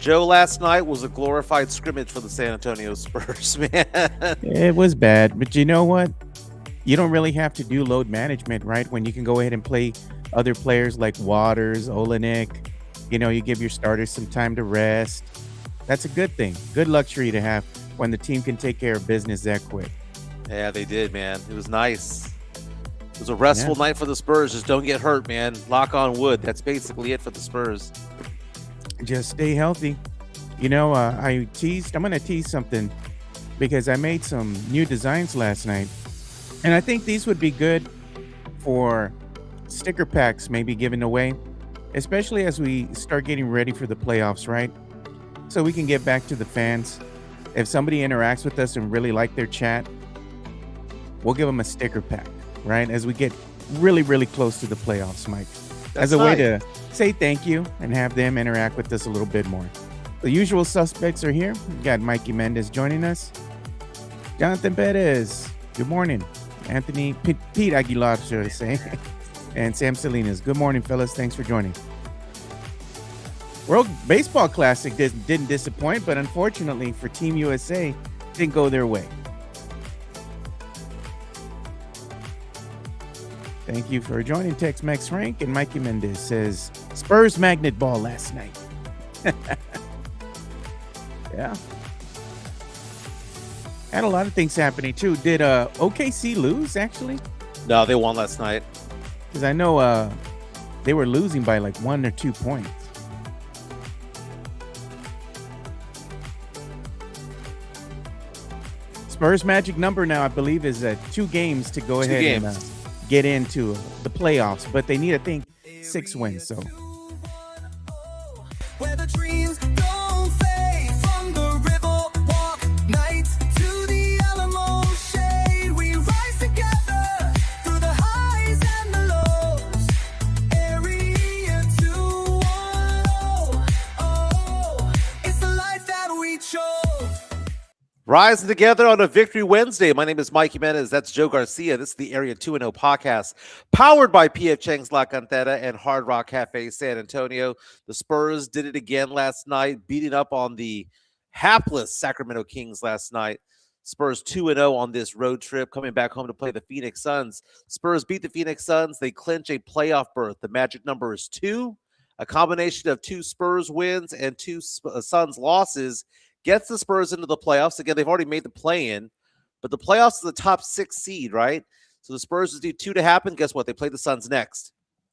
Joe, last night was a glorified scrimmage for the San Antonio Spurs, man. It was bad, but you know what? You don't really have to do load management, right? When you can go ahead and play other players like Waters, Olenek. You give your starters some time to rest. That's a good thing. Good luxury to have when the team can take care of business that quick. Yeah, they did, man. It was nice. It was a Yeah. restful night for the Spurs. Just don't get hurt, man. Lock on wood. That's basically it for the Spurs. Just stay healthy. I'm going to tease something because I made some new designs last night. And I think these would be good for sticker packs, maybe given away, especially as we start getting ready for the playoffs, right? So we can get back to the fans. If somebody interacts with us and really like their chat, we'll give them a sticker pack, right? As we get really, really close to the playoffs, Mike. That's As a way nice. to say thank you and have them interact with us a little bit more. The usual suspects are here. We got Mikey Mendez joining us. Jonathan Perez, good morning. Anthony Pete Aguilar, should I say, and Sam Salinas. Good morning, fellas. Thanks for joining. World Baseball Classic didn't disappoint, but unfortunately for Team USA, didn't go their way. Thank you for joining Tex-Mex Frank. And Mikey Mendez says, Spurs magnet ball last night. Yeah. Had a lot of things happening too. Did OKC lose actually? No, they won last night. Because I know they were losing by like 1 or 2 points. Spurs magic number now, I believe, is 2 games to go ahead and get into the playoffs. But they need, I think, 6 wins. So. Where the dreams don't fade from the river walk night to the Alamo shade. We rise together through the highs and the lows. Area 210. Oh, it's the life that we chose. Rising together on a Victory Wednesday. My name is Mikey Jimenez. That's Joe Garcia. This is the Area 2-0 podcast, powered by P.F. Chang's La Cantera and Hard Rock Cafe San Antonio. The Spurs did it again last night, beating up on the hapless Sacramento Kings last night. Spurs 2-0 on this road trip, coming back home to play the Phoenix Suns. Spurs beat the Phoenix Suns. They clinch a playoff berth. The magic number is 2. A combination of 2 Spurs wins and 2 Suns losses gets the Spurs into the playoffs. Again, they've already made the play-in, but the playoffs is the top 6 seed, right? So the Spurs just need 2 to happen. Guess what? They play the Suns next.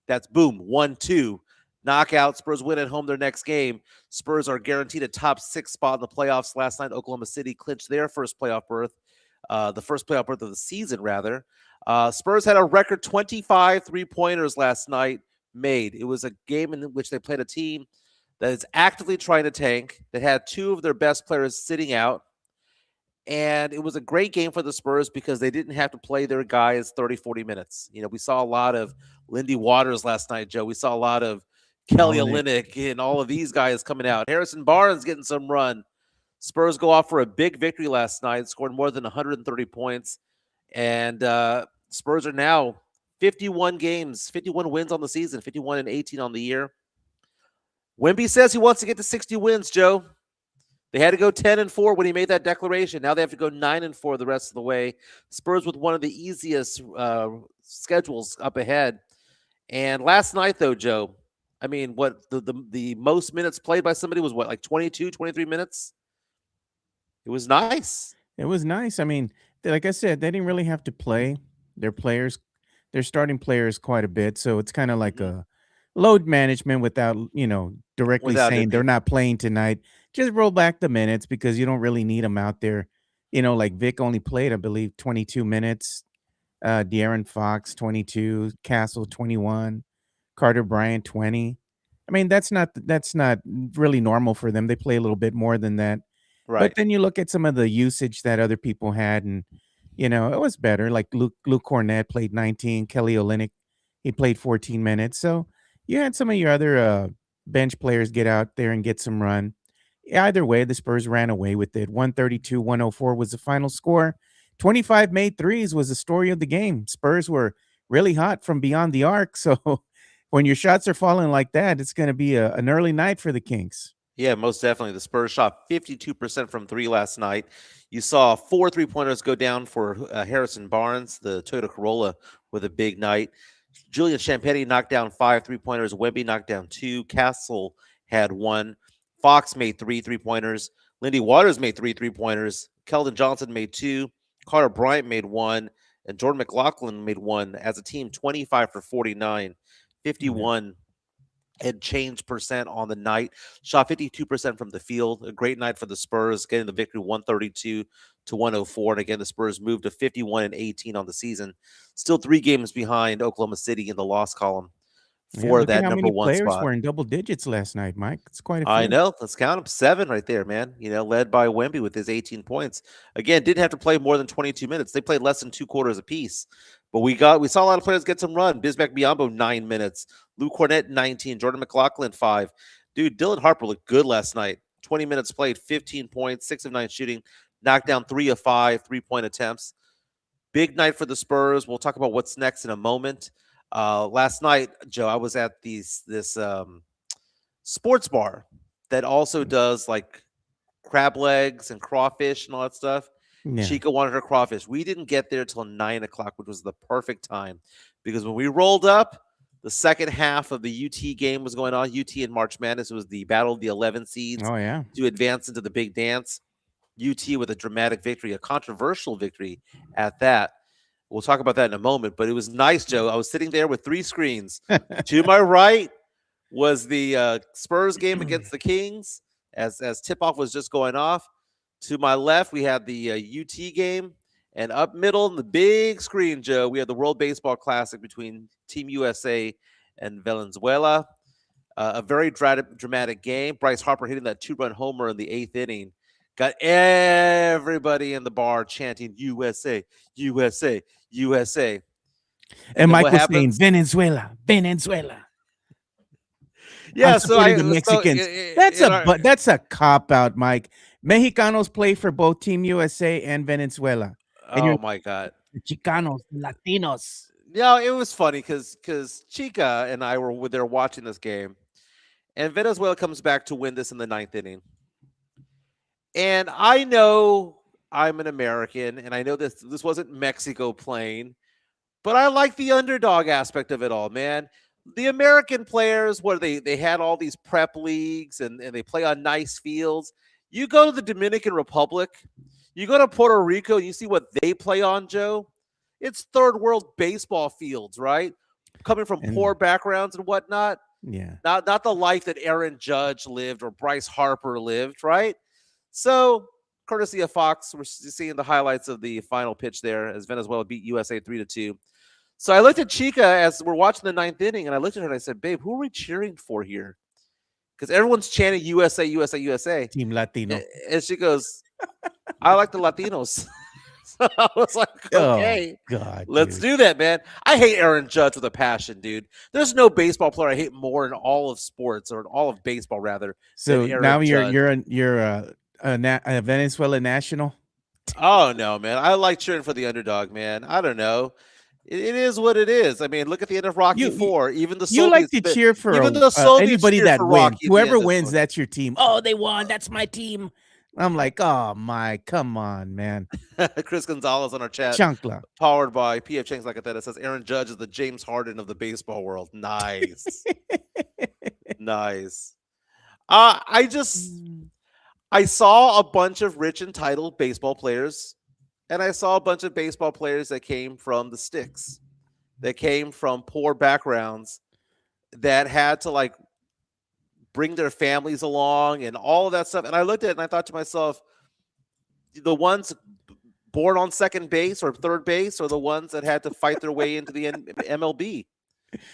That's boom, 1-2. Knockout. Spurs win at home their next game. Spurs are guaranteed a top 6 spot in the playoffs. Last night, Oklahoma City clinched their first playoff berth, the first playoff berth of the season, rather. Spurs had a record 25 3-pointers last night made. It was a game in which they played a team that is actively trying to tank, that had 2 of their best players sitting out. And it was a great game for the Spurs because they didn't have to play their guys 30, 40 minutes. We saw a lot of Lindy Waters last night, Joe. We saw a lot of Kelly Olynyk and all of these guys coming out. Harrison Barnes getting some run. Spurs go off for a big victory last night, scored more than 130 points. And Spurs are now 51 games, 51 wins on the season, 51-18 on the year. Wemby says he wants to get to 60 wins, Joe. They had to go 10-4 when he made that declaration. Now they have to go 9-4 the rest of the way. Spurs with one of the easiest schedules up ahead. And last night, though, Joe, I mean, what the most minutes played by somebody was what, like 22, 23 minutes? It was nice. It was nice. I mean, like I said, they didn't really have to play their starting players quite a bit. So it's kind of like a load management without, directly saying they're not playing tonight. Just roll back the minutes because you don't really need them out there. Like Vic only played, I believe, 22 minutes. De'Aaron Fox, 22. Castle, 21. Carter Bryant, 20. I mean, that's not really normal for them. They play a little bit more than that. Right. But then you look at some of the usage that other people had, and, it was better. Like Luke Cornett played 19. Kelly Olynyk, he played 14 minutes. So you had some of your other bench players get out there and get some run. Either way, the Spurs ran away with it. 132-104 was the final score. 25 made threes was the story of the game. Spurs were really hot from beyond the arc. So when your shots are falling like that, it's going to be an early night for the Kings. Yeah, most definitely. The Spurs shot 52% from three last night. You saw 4 3-pointers go down for Harrison Barnes, the Toyota Corolla, with a big night. Julian Champagny knocked down 5 3-pointers. Wemby knocked down two. Castle had one. Fox made 3 3-pointers. Lindy Waters made 3 3-pointers. Keldon Johnson made two. Carter Bryant made one. And Jordan McLaughlin made one. As a team, 25 for 49, Yeah. 51 and change percent on the night. Shot 52% from the field. A great night for the Spurs, getting the victory 132 to 104. And again, the Spurs moved to 51 and 18 on the season. Still 3 games behind Oklahoma City in the loss column Yeah, for look at that how number many one players spot. were in double digits last night, Mike. It's quite a I few. know. Let's count them. 7 right there, man. Led by Wemby with his 18 points. Again, didn't have to play more than 22 minutes. They played less than 2 quarters apiece. But we saw a lot of players get some run. Bismack Biyombo, 9 minutes. Lou Cornett, 19. Jordan McLaughlin, 5. Dude, Dylan Harper looked good last night. 20 minutes played, 15 points, 6 of 9 shooting, knocked down 3 of 5 3-point attempts. Big night for the Spurs. We'll talk about what's next in a moment. Last night, Joe, I was at this sports bar that also does like crab legs and crawfish and all that stuff. Yeah. Chica wanted her crawfish. We didn't get there till 9 o'clock, which was the perfect time because when we rolled up, the second half of the UT game was going on. UT and March Madness. It was the battle of the 11 seeds Oh yeah. to advance into the big dance. UT with a dramatic victory, a controversial victory at that. We'll talk about that in a moment, but it was nice, Joe. I was sitting there with 3 screens. To my right was the Spurs game against the Kings as tip off was just going off. To my left, we had the UT game, and up middle in the big screen, Joe, we had the World Baseball Classic between Team USA and Venezuela. A very dramatic game. Bryce Harper hitting that 2-run homer in the 8th inning got everybody in the bar chanting USA, USA, USA. And And then Mike what was saying happens? Venezuela, Venezuela. I'm Yeah, so supporting the Mexicans. in our That's a cop out, Mike. Mexicanos play for both Team USA and Venezuela, and you're oh my god. Chicanos, Latinos. No, it was funny because Chica and I were there watching this game, and Venezuela comes back to win this in the 9th inning. And I know I'm an American, and I know this wasn't Mexico playing, but I like the underdog aspect of it all, man. The American players, where they had all these prep leagues and they play on nice fields. You go to the Dominican Republic, you go to Puerto Rico, and you see what they play on, Joe. It's third world baseball fields, right? Coming from poor And backgrounds and whatnot. yeah, Not the life that Aaron Judge lived or Bryce Harper lived, right? So, courtesy of Fox, we're seeing the highlights of the final pitch there as Venezuela beat USA 3-2. So I looked at Chica as we're watching the 9th inning, and I looked at her and I said, "Babe, who are we cheering for here?" Because everyone's chanting USA, USA, USA, Team Latino. and she goes, "I like the Latinos." So I was like, Oh "Okay, God, let's dude. do that, man." I hate Aaron Judge with a passion, dude. There's no baseball player I hate more in all of sports or in all of baseball rather than So now Aaron Judge. a Venezuela national. Oh no, man! I like cheering for the underdog, man. I don't know. It is what it is. I mean, look at the end of Rocky You you, Four. Even the you like Soviets, to cheer for even the Soviets anybody cheered that for wins. Rocky at the Whoever end of wins, one. that's your team. Oh, they won. That's my team. I'm like, oh my, come on, man. Chris Gonzalez on our chat, Chancla. powered by PF Chang's like that. It says Aaron Judge is the James Harden of the baseball world. Nice, nice. I just I saw a bunch of rich entitled baseball players, and I saw a bunch of baseball players that came from the sticks, that came from poor backgrounds, that had to like bring their families along and all of that stuff. And I looked at it and I thought to myself, the ones born on second base or third base are the ones that had to fight their way into the MLB.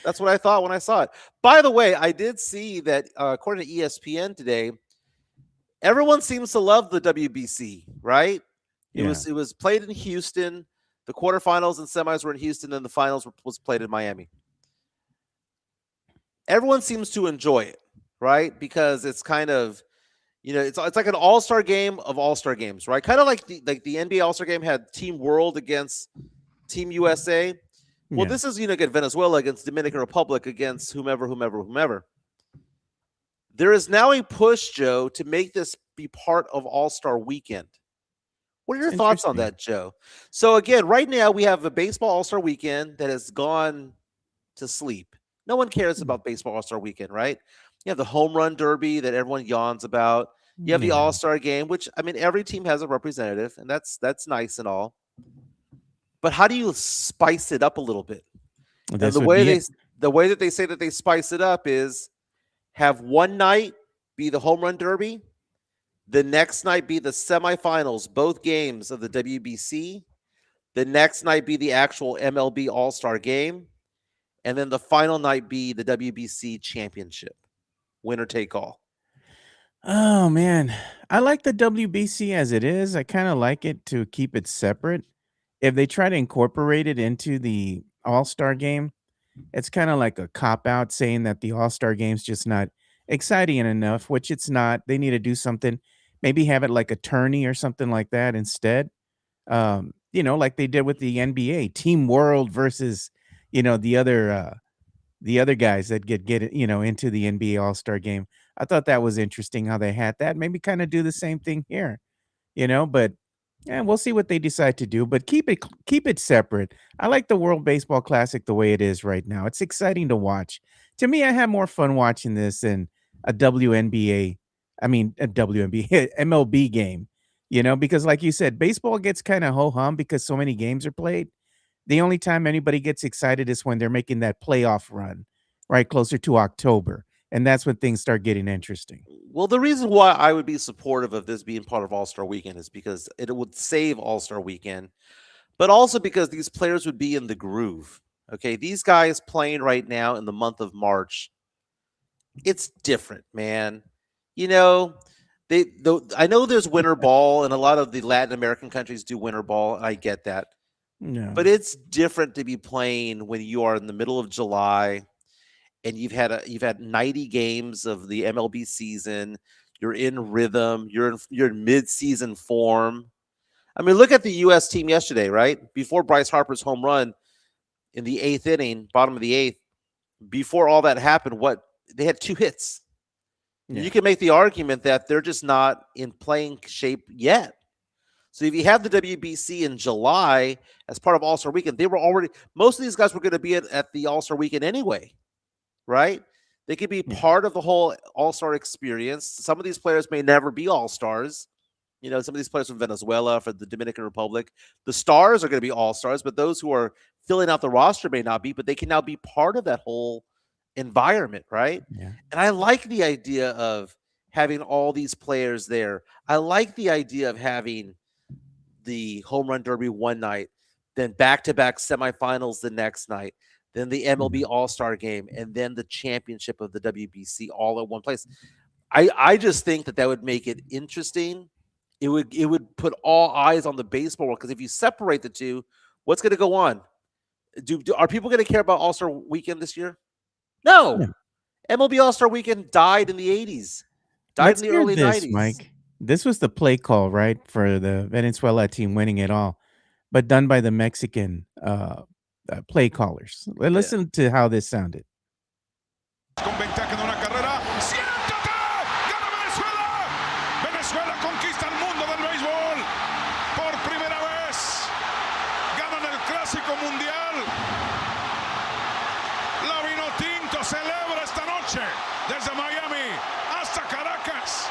That's what I thought when I saw it. By the way, I did see that according to ESPN today, everyone seems to love the WBC, right? Yeah. It was played in Houston. The quarterfinals and semis were in Houston, and the finals was played in Miami. Everyone seems to enjoy it, right? Because it's kind of, it's like an all-star game of all-star games, right? Kind of like the NBA all-star game had Team World against Team USA. Well, Yeah. this is, against Venezuela against Dominican Republic against whomever. There is now a push, Joe, to make this be part of All-Star Weekend. What are It's your thoughts on interesting. that, Joe? So again, right now we have a baseball All-Star Weekend that has gone to sleep. No one cares Mm, about baseball All-Star Weekend, right? You have the home run derby that everyone yawns about. You have the yeah, All-Star game, which I mean every team has a representative, and that's nice and all. But how do you spice it up a little bit? And this would be it. the way that they say that they spice it up is have one night be the home run derby, the next night be the semifinals, both games of the WBC, the next night be the actual MLB All-Star game, and then the final night be the WBC championship. Winner take all. Oh man, I like the WBC as it is. I kind of like it to keep it separate. If they try to incorporate it into the All Star game, it's kind of like a cop out saying that the All Star game's just not exciting enough, which it's not. They need to do something. Maybe have it like a tourney or something like that instead. Like they did with the NBA, Team World versus, the other guys that get into the NBA All-Star game. I thought that was interesting how they had that. Maybe kind of do the same thing here, but yeah, we'll see what they decide to do, but keep it separate. I like the World Baseball Classic the way it is right now. It's exciting to watch. To me, I have more fun watching this than a WNBA, I mean a WNBA MLB game, because like you said, baseball gets kind of ho-hum because so many games are played. The only time anybody gets excited is when they're making that playoff run, right closer to October, and that's when things start getting interesting. Well, the reason why I would be supportive of this being part of All-Star Weekend is because it would save All-Star Weekend, but also because these players would be in the groove. Okay, these guys playing right now in the month of March, it's different, man. You know, I know there's winter ball and a lot of the Latin American countries do winter ball. I get that. No. But it's different to be playing when you are in the middle of July and you've had 90 games of the MLB season. You're in rhythm. You're in mid-season form. I mean, look at the U.S. team yesterday, right? Before Bryce Harper's home run in the eighth inning, bottom of the eighth. Before all that happened, what they had 2 hits. You Yeah. can make the argument that they're just not in playing shape yet. So if you have the WBC in July as part of All-Star Weekend, they were already most of these guys were going to be at the All-Star Weekend anyway, right? They could be Yeah. part of the whole All-Star experience. Some of these players may never be All-Stars. You know, some of these players from Venezuela, for the Dominican Republic, the stars are going to be All-Stars, but those who are filling out the roster may not be, but they can now be part of that whole environment, right? Yeah. And I like the idea of having all these players there. I like the idea of having the home run derby one night, then back-to-back semifinals the next night, then the MLB Mhm. All-Star game, and then the championship of the WBC all at one place. I just think that would make it interesting. It would put all eyes on the baseball world because if you separate the two, what's going to go on? Are people going to care about All-Star Weekend this year? No. Yeah. MLB All-Star Weekend died in the 80s, died in Let's the hear early this, 90s. Mike. This was the play call, right, for the Venezuela team winning it all, but done by the Mexican play callers. Yeah. Listen to how this sounded. Con ventaja en una carrera. ¡Siéntate! ¡Gana Venezuela! Venezuela conquista el mundo del béisbol. Por primera vez. Ganan el Clásico Mundial. La Vinotinto celebra esta noche desde Miami hasta Caracas.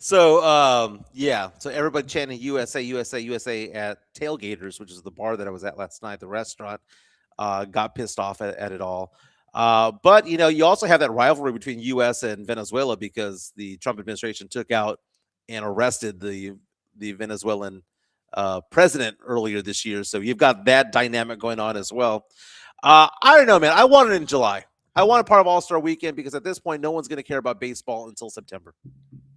So yeah, so everybody chanting USA, USA, USA at Tailgaters, which is the bar that I was at last night, the restaurant, got pissed off at it all. But you know, you also have that rivalry between US and Venezuela because the Trump administration took out and arrested the Venezuelan president earlier this year. So you've got that dynamic going on as well. I don't know, man. I want it in July. I want a part of All-Star Weekend because at this point, no one's going to care about baseball until September.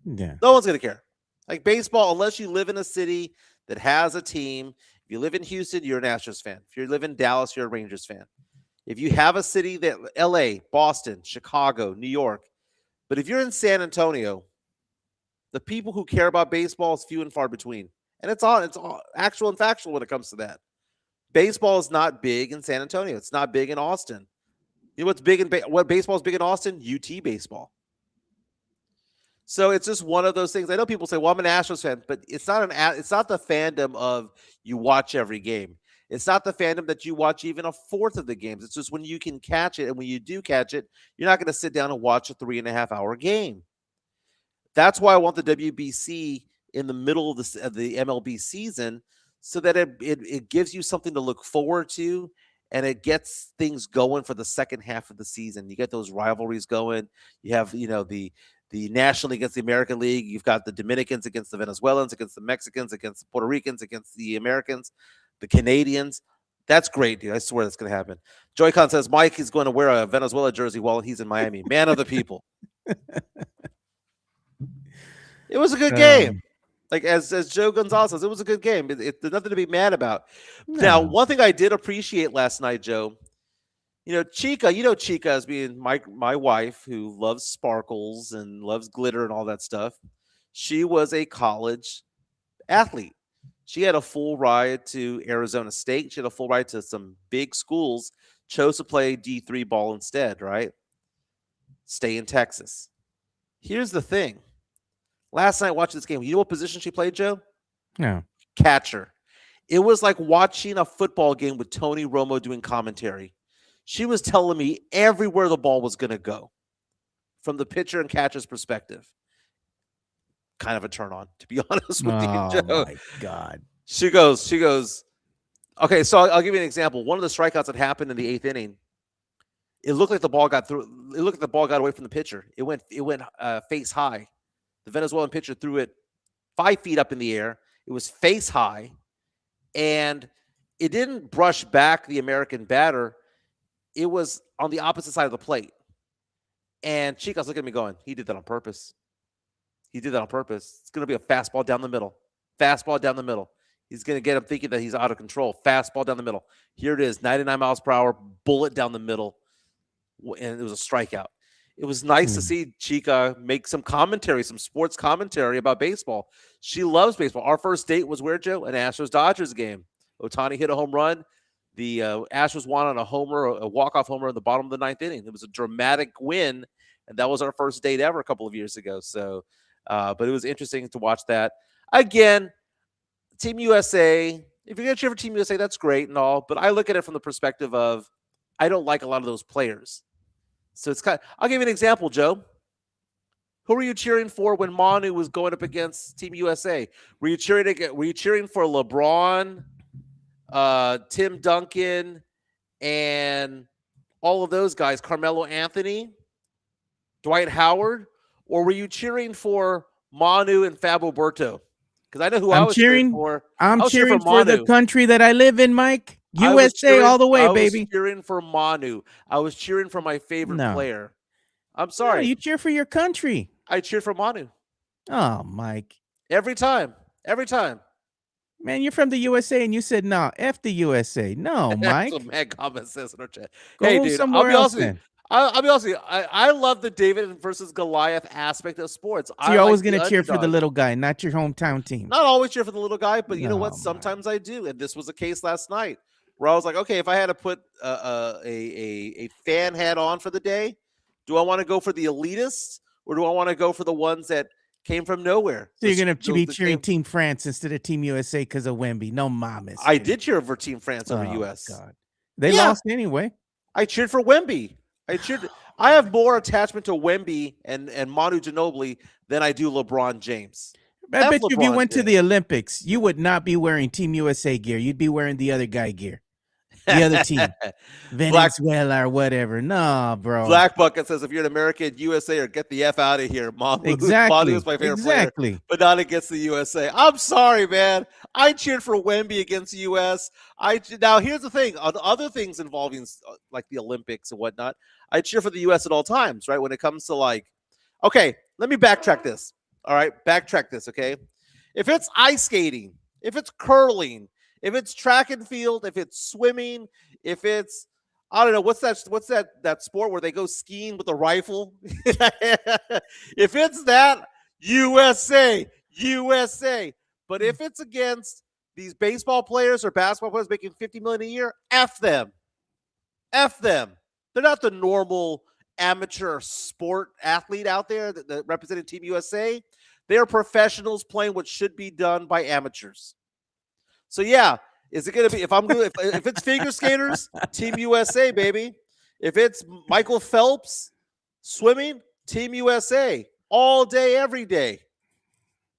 Yeah. No one's going to care. Like baseball, unless you live in a city that has a team. If you live in Houston, you're an Astros fan. If you live in Dallas, you're a Rangers fan. If you have a city that LA, Boston, Chicago, New York, but if you're in San Antonio, the people who care about baseball is few and far between. And it's all actual and factual when it comes to that. Baseball is not big in San Antonio. It's not big in Austin. You know what's big in what baseball is big in Austin? UT baseball. So it's just one of those things. I know people say, "Well, I'm an Astros fan," but it's not it's not the fandom of you watch every game. It's not the fandom that you watch even a fourth of the games. It's just when you can catch it, and when you do catch it, you're not going to sit down and watch a 3.5 hour game. That's why I want the WBC in the middle of the MLB season, so that it gives you something to look forward to, and it gets things going for the second half of the season. You get those rivalries going. You have the National League against the American League. You've got the Dominicans against the Venezuelans, against the Mexicans, against the Puerto Ricans, against the Americans, the Canadians. That's great, dude. I swear that's going to happen. Joy-Con says Mike is going to wear a Venezuela jersey while he's in Miami. Man of the people. It was a good game. Like as Joe Gonzalez says, it was a good game. There's nothing to be mad about. No. Now, one thing I did appreciate last night, Joe, Chica, Chica as being my wife who loves sparkles and loves glitter and all that stuff. She was a college athlete. She had a full ride to Arizona State. She had a full ride to some big schools, chose to play D3 ball instead, right? Stay in Texas. Here's the thing. Last night watching this game, you know what position she played, Joe? No. Catcher. It was like watching a football game with Tony Romo doing commentary. She was telling me everywhere the ball was going to go from the pitcher and catcher's perspective. Kind of a turn on, to be honest with you, Joe. Oh, my God. She goes, okay, so I'll give you an example. One of the strikeouts that happened in the 8th inning, it looked like the ball got through. It looked like the ball got away from the pitcher. It went face high. The Venezuelan pitcher threw it 5 feet up in the air. It was face high, and it didn't brush back the American batter. It was on the opposite side of the plate. And Chica's looking at me going, he did that on purpose. He did that on purpose. It's going to be a fastball down the middle. Fastball down the middle. He's going to get him thinking that he's out of control. Fastball down the middle. Here it is, 99 miles per hour, bullet down the middle. And it was a strikeout. It was nice to see Chica make some commentary, some sports commentary about baseball. She loves baseball. Our first date was where, Joe? An Astros-Dodgers game. Ohtani hit a home run. The Astros won on a walk-off homer in the bottom of the 9th inning. It was a dramatic win, and that was our first date ever a couple of years ago. So, but it was interesting to watch that. Again, Team USA, if you're going to cheer for Team USA, that's great and all, but I look at it from the perspective of I don't like a lot of those players. So it's I'll give you an example, Joe. Who were you cheering for when Manu was going up against Team USA? Were you cheering for LeBron, Tim Duncan, and all of those guys, Carmelo Anthony, Dwight Howard, or were you cheering for Manu and Fabo Berto? Because I know who I was cheering for. I'm cheering for the country that I live in, Mike. USA all the way, baby. I was cheering for Manu. I was cheering for my favorite player. I'm sorry. No, you cheer for your country. I cheered for Manu. Oh, Mike. Every time. Man, you're from the USA, and you said, no, F the USA. No, Mike. That's what Matt Comment says in our chat. Hey, dude, somewhere else then. I'll be honest with you. I love the David versus Goliath aspect of sports. So you're always going to cheer for the little guy, not your hometown team. Not always cheer for the little guy, but you know what? Sometimes I do, and this was a case last night where I was like, okay, if I had to put a fan hat on for the day, do I want to go for the elitists or do I want to go for the ones that came from nowhere? So you're going to be cheering Team France instead of Team USA because of Wemby. No mamas. I did cheer for Team France over US. God. They lost anyway. I cheered for Wemby. I have more attachment to Wemby and Manu Ginobili than I do LeBron James. I bet you if you went to the Olympics, you would not be wearing Team USA gear. You'd be wearing the other guy gear. The other team. Venezuela or whatever. No, bro. Black Bucket says, if you're an American, USA or get the F out of here. Manu is my favorite player, but not against the USA. I'm sorry, man. I cheered for Wemby against the US. Now, here's the thing. On other things involving like the Olympics and whatnot, I cheer for the US at all times, right? When it comes to okay, let me backtrack this. All right, backtrack this, okay? If it's ice skating, if it's curling, if it's track and field, if it's swimming, if it's I don't know what's that sport where they go skiing with a rifle. If it's that, USA. But if it's against these baseball players or basketball players making $50 million a year, F them. They're not the normal amateur sport athlete out there that represented Team USA. They are professionals playing what should be done by amateurs. So yeah, is it going to be if it's figure skaters, Team USA, baby. If it's Michael Phelps swimming, Team USA all day, every day.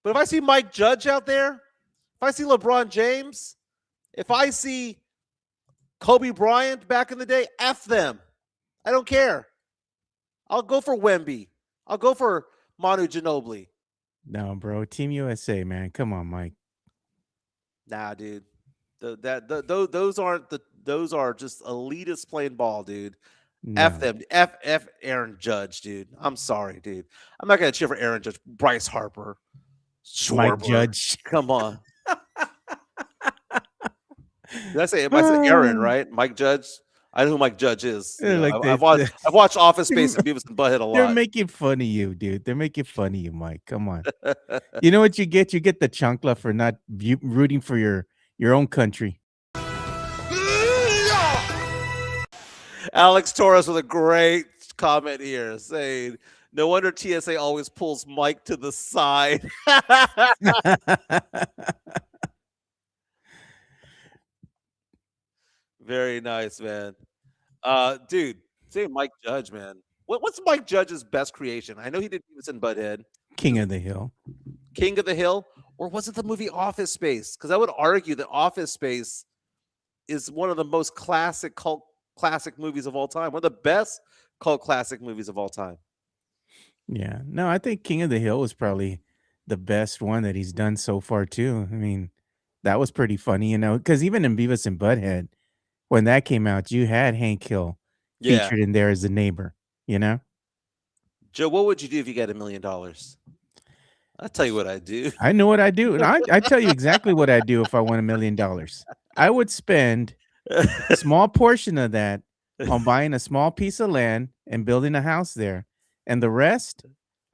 But if I see Mike Judge out there, if I see LeBron James, if I see Kobe Bryant back in the day, F them. I don't care. I'll go for Wemby. I'll go for Manu Ginobili. No, bro. Team USA, man. Come on, Mike. Nah, dude. Those aren't those are just elitists playing ball, dude. F No. them. F Aaron Judge, dude. I'm sorry, dude. I'm not gonna cheer for Aaron Judge. Bryce Harper. Mike Schwarber. Judge. Come on. Did I say Aaron, right? Mike Judge. I know who Mike Judge is. You know, Like I've watched Office Space and Beavis and Butthead a They're lot. making fun of you, dude. They're making fun of you, Mike. Come on. You know what you get? You get the chancla for not rooting for your own country. Alex Torres with a great comment here saying, no wonder TSA always pulls Mike to the side. Very nice, man. Dude, say Mike Judge, man. What's Mike Judge's best creation? I know he did Beavis and Butthead. King of the Hill. King of the Hill? Or was it the movie Office Space? Because I would argue that Office Space is one of the most classic movies of all time. One of the best cult classic movies of all time. Yeah. No, I think King of the Hill was probably the best one that he's done so far, too. I mean, that was pretty funny, you know, because even in Beavis and Butthead, when that came out, you had Hank Hill featured in there as a neighbor, you know? Joe, what would you do if you got $1 million? I'll tell you what I do. I know what I do. And I tell you exactly what I do if I won $1 million. I would spend a small portion of that on buying a small piece of land and building a house there. And the rest,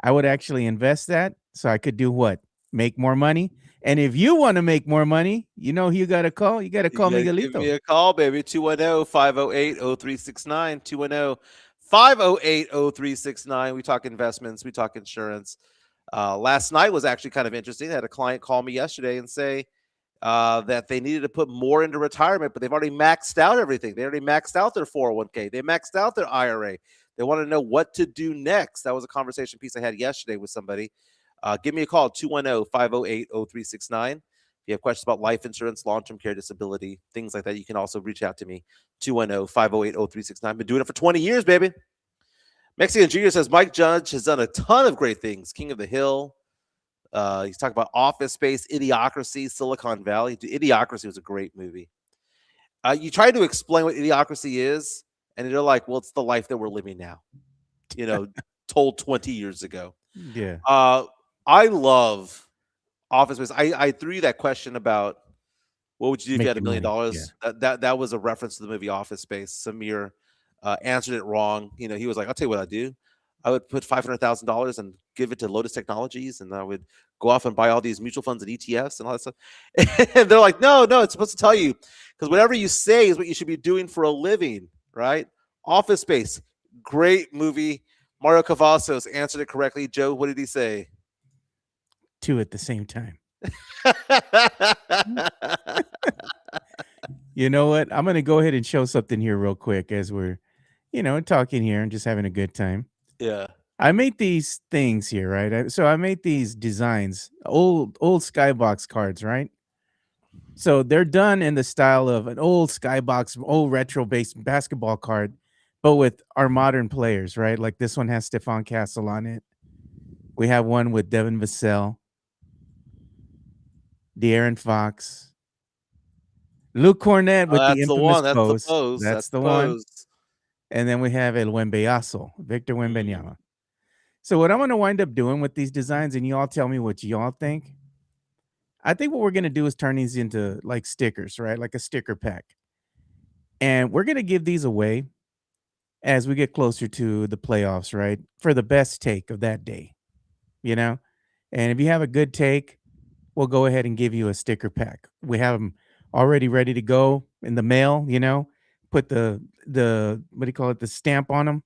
I would actually invest that so I could do what? Make more money. And if you want to make more money, you know who you got to call? You got to call Miguelito. Give me a call, baby. 210-508-0369. 210-508-0369. We talk investments. We talk insurance. Last night was actually kind of interesting. I had a client call me yesterday and say that they needed to put more into retirement, but they've already maxed out everything. They already maxed out their 401k. They maxed out their IRA. They want to know what to do next. That was a conversation piece I had yesterday with somebody. Give me a call, 210-508-0369. If you have questions about life insurance, long-term care, disability, things like that, you can also reach out to me, 210-508-0369. Been doing it for 20 years, baby. Mexican Junior says, Mike Judge has done a ton of great things. King of the Hill. He's talking about Office Space, Idiocracy, Silicon Valley. Idiocracy was a great movie. You try to explain what Idiocracy is, and they're like, well, it's the life that we're living now, you know, told 20 years ago. Yeah. I love Office Space. I threw you that question about what would you do if you had $1 million? Yeah. That was a reference to the movie Office Space. Samir answered it wrong. You know, he was like, I'll tell you what I do. I would put $500,000 and give it to Lotus Technologies, and I would go off and buy all these mutual funds and ETFs and all that stuff. And they're like, no, it's supposed to tell you, because whatever you say is what you should be doing for a living, right? Office Space, great movie. Mario Cavazos answered it correctly. Joe, what did he say? 2 at the same time. You know what? I'm going to go ahead and show something here real quick as we're, you know, talking here and just having a good time. Yeah. I made these things here, right? So I made these designs, old Skybox cards, right? So they're done in the style of an old Skybox, old retro-based basketball card, but with our modern players, right? Like this one has Stephon Castle on it. We have one with Devin Vassell, De'Aaron Fox, Luke Cornett with the infamous pose. That's the one. And then we have El Wembeyazo, Victor Wembanyama. So what I'm going to wind up doing with these designs, and you all tell me what y'all think. I think what we're going to do is turn these into like stickers, right? Like a sticker pack. And we're going to give these away as we get closer to the playoffs, right? For the best take of that day, you know? And if you have a good take, we'll go ahead and give you a sticker pack. We have them already ready to go in the mail, you know? put the what do you call it, the stamp on them,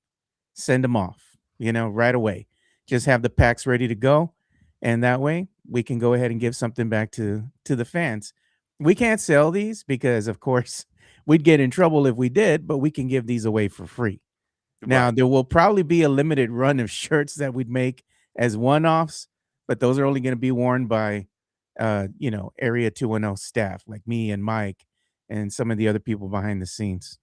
send them off, right away. Just have the packs ready to go, and that way we can go ahead and give something back to the fans. We can't sell these because, of course, we'd get in trouble if we did, but we can give these away for free. Now, Right. there will probably be a limited run of shirts that we'd make as one-offs, but those are only going to be worn by, Area 210 staff like me and Mike and some of the other people behind the scenes.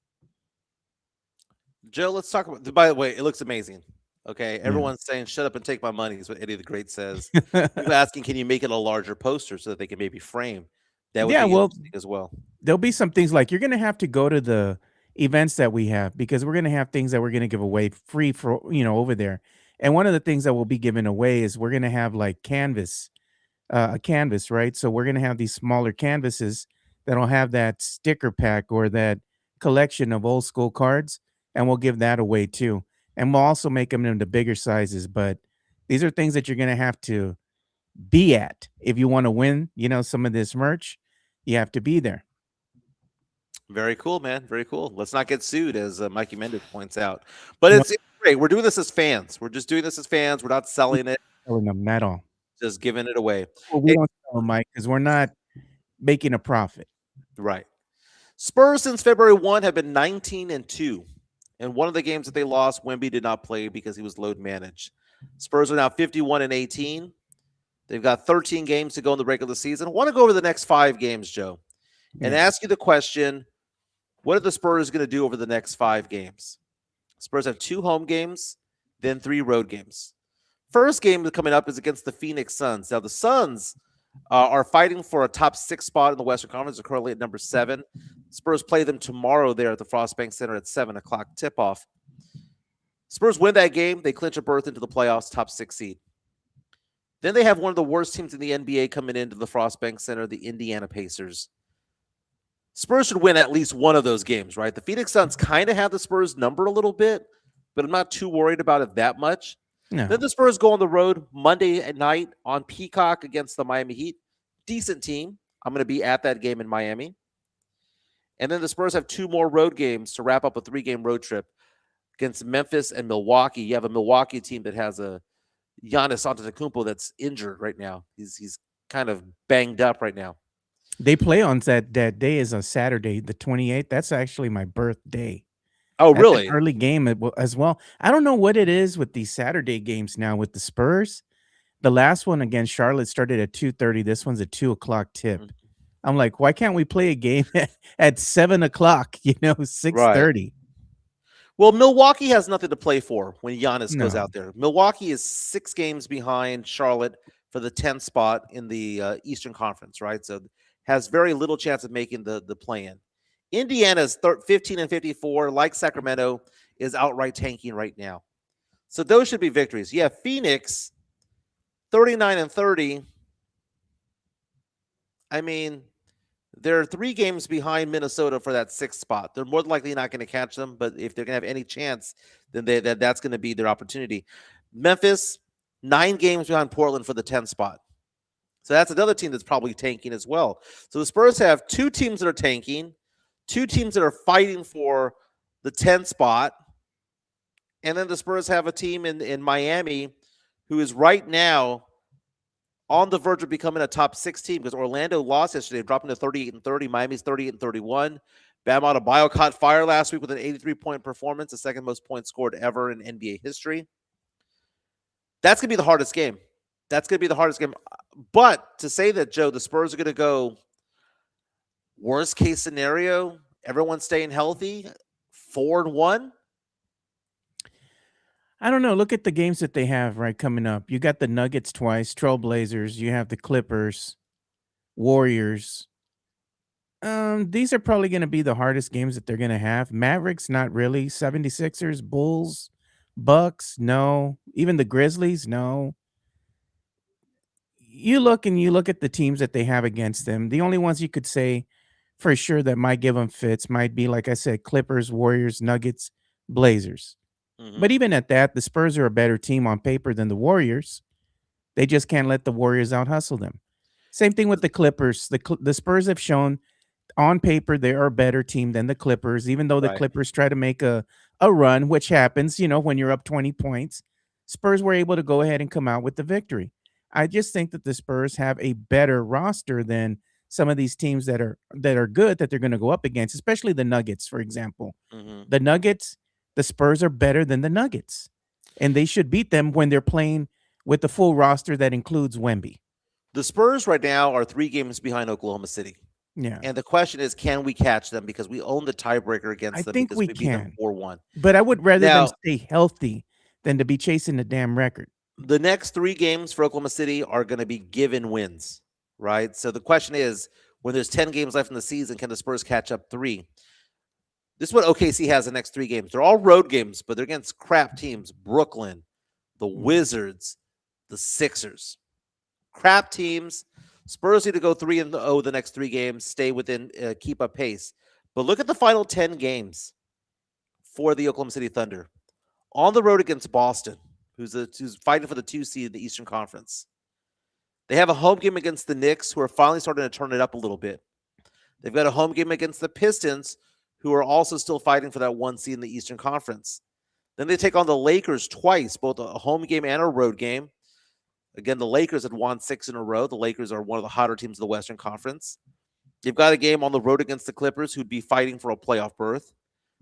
Joe, let's talk about. By the way, it looks amazing. Okay, Yeah. everyone's saying "shut up and take my money" is what Eddie the Great says. People asking, can you make it a larger poster so that they can maybe frame? That would Yeah, be well, interesting as well. there'll be some things like you're going to have to go to the events that we have because we're going to have things that we're going to give away free for, over there. And one of the things that we'll be giving away is we're going to have like a canvas, right? So we're going to have these smaller canvases that'll have that sticker pack or that collection of old school cards, and we'll give that away too. And we'll also make them into bigger sizes. But these are things that you're going to have to be at if you want to win, some of this merch. You have to be there. Very cool, man. Very cool. Let's not get sued, as Mikey Mendez points out. But No, it's great. We're doing this as fans. We're just doing this as fans. We're not selling it, telling them at all. just giving it away. Well, we don't tell them, Mike, because we're not making a profit. Right. Spurs since February 1 have been 19-2. And one of the games that they lost, Wemby did not play because he was load managed. Spurs are now 51-18. They've got 13 games to go in the regular season. I want to go over the next 5 games, Joe, and ask you the question, what are the Spurs going to do over the next 5 games? Spurs have 2 home games, then 3 road games. First game coming up is against the Phoenix Suns. Now, the Suns are fighting for a top 6 spot in the Western Conference. They're currently at number 7. Spurs play them tomorrow there at the Frostbank Center at 7 o'clock tip-off. Spurs win that game. They clinch a berth into the playoffs, top 6 seed. Then they have one of the worst teams in the NBA coming into the Frostbank Center, the Indiana Pacers. Spurs should win at least one of those games, right? The Phoenix Suns kind of have the Spurs number a little bit, but I'm not too worried about it that much. No. Then the Spurs go on the road Monday at night on Peacock against the Miami Heat. Decent team. I'm going to be at that game in Miami. And then the Spurs have 2 more road games to wrap up a 3-game road trip against Memphis and Milwaukee. You have a Milwaukee team that has a Giannis Antetokounmpo that's injured right now. He's kind of banged up right now. They play on that day is a Saturday, the 28th. That's actually my birthday. Oh, That's really? an early game as well. I don't know what it is with these Saturday games now with the Spurs. The last one against Charlotte started at 2:30. This one's a 2:00 tip. Mhm. I'm like, why can't we play a game at 7 o'clock? 6:30. Well, Milwaukee has nothing to play for when Giannis goes No. out there. Milwaukee is 6 games behind Charlotte for the 10th spot in the Eastern Conference, right? So has very little chance of making the play-in. Indiana's 15-54, like Sacramento, is outright tanking right now. So those should be victories. Yeah, Phoenix, 39-30. I mean, they're 3 games behind Minnesota for that 6th spot. They're more than likely not going to catch them, but if they're going to have any chance, then that's going to be their opportunity. Memphis, 9 games behind Portland for the 10th spot. So that's another team that's probably tanking as well. So the Spurs have 2 teams that are tanking, 2 teams that are fighting for the 10th spot, and then the Spurs have a team in Miami who is right now on the verge of becoming a top 6 team because Orlando lost yesterday, dropping to 38-30. Miami's 38-31. Bam Adebayo caught fire last week with an 83-point performance, the second most points scored ever in NBA history. That's going to be the hardest game. That's going to be the hardest game. But to say that, Joe, the Spurs are going to go worst case scenario, everyone's staying healthy, 4-1. I don't know. Look at the games that they have right coming up. You got the Nuggets twice, Trailblazers. You have the Clippers, Warriors. These are probably going to be the hardest games that they're going to have. Mavericks, not really. 76ers, Bulls, Bucks, no. Even the Grizzlies, no. You look at the teams that they have against them. The only ones you could say for sure that might give them fits might be, like I said, Clippers, Warriors, Nuggets, Blazers. But even at that, the Spurs are a better team on paper than the Warriors. They just can't let the Warriors out hustle them. Same thing with the Clippers. The Spurs have shown on paper, they are a better team than the Clippers, even though the Right. Clippers try to make a run, which happens, when you're up 20 points. Spurs were able to go ahead and come out with the victory. I just think that the Spurs have a better roster than some of these teams that are good that they're going to go up against, especially the Nuggets, for example. Mm-hmm. The Nuggets, the Spurs are better than the Nuggets, and they should beat them when they're playing with the full roster that includes Wemby. The Spurs right now are 3 games behind Oklahoma City. Yeah. And the question is, can we catch them? Because we own the tiebreaker against I them think because we we beat them can. 4-1. But I would rather them Now, stay healthy than to be chasing the damn record. the next 3 games for Oklahoma City are going to be given wins, right? So the question is, when there's 10 games left in the season, can the Spurs catch up 3? This is what OKC has the next 3 games. They're all road games, but they're against crap teams. Brooklyn, the Wizards, the Sixers. Crap teams. Spurs need to go 3-0 the next 3 games, stay within, keep up pace. But look at the final 10 games for the Oklahoma City Thunder. On the road against Boston, who's fighting for the 2 seed in the Eastern Conference. They have a home game against the Knicks, who are finally starting to turn it up a little bit. They've got a home game against the Pistons, who are also still fighting for that 1 seed in the Eastern Conference. Then they take on the Lakers twice, both a home game and a road game. Again, the Lakers had won 6 in a row. The Lakers are one of the hotter teams of the Western Conference. They've got a game on the road against the Clippers, who'd be fighting for a playoff berth.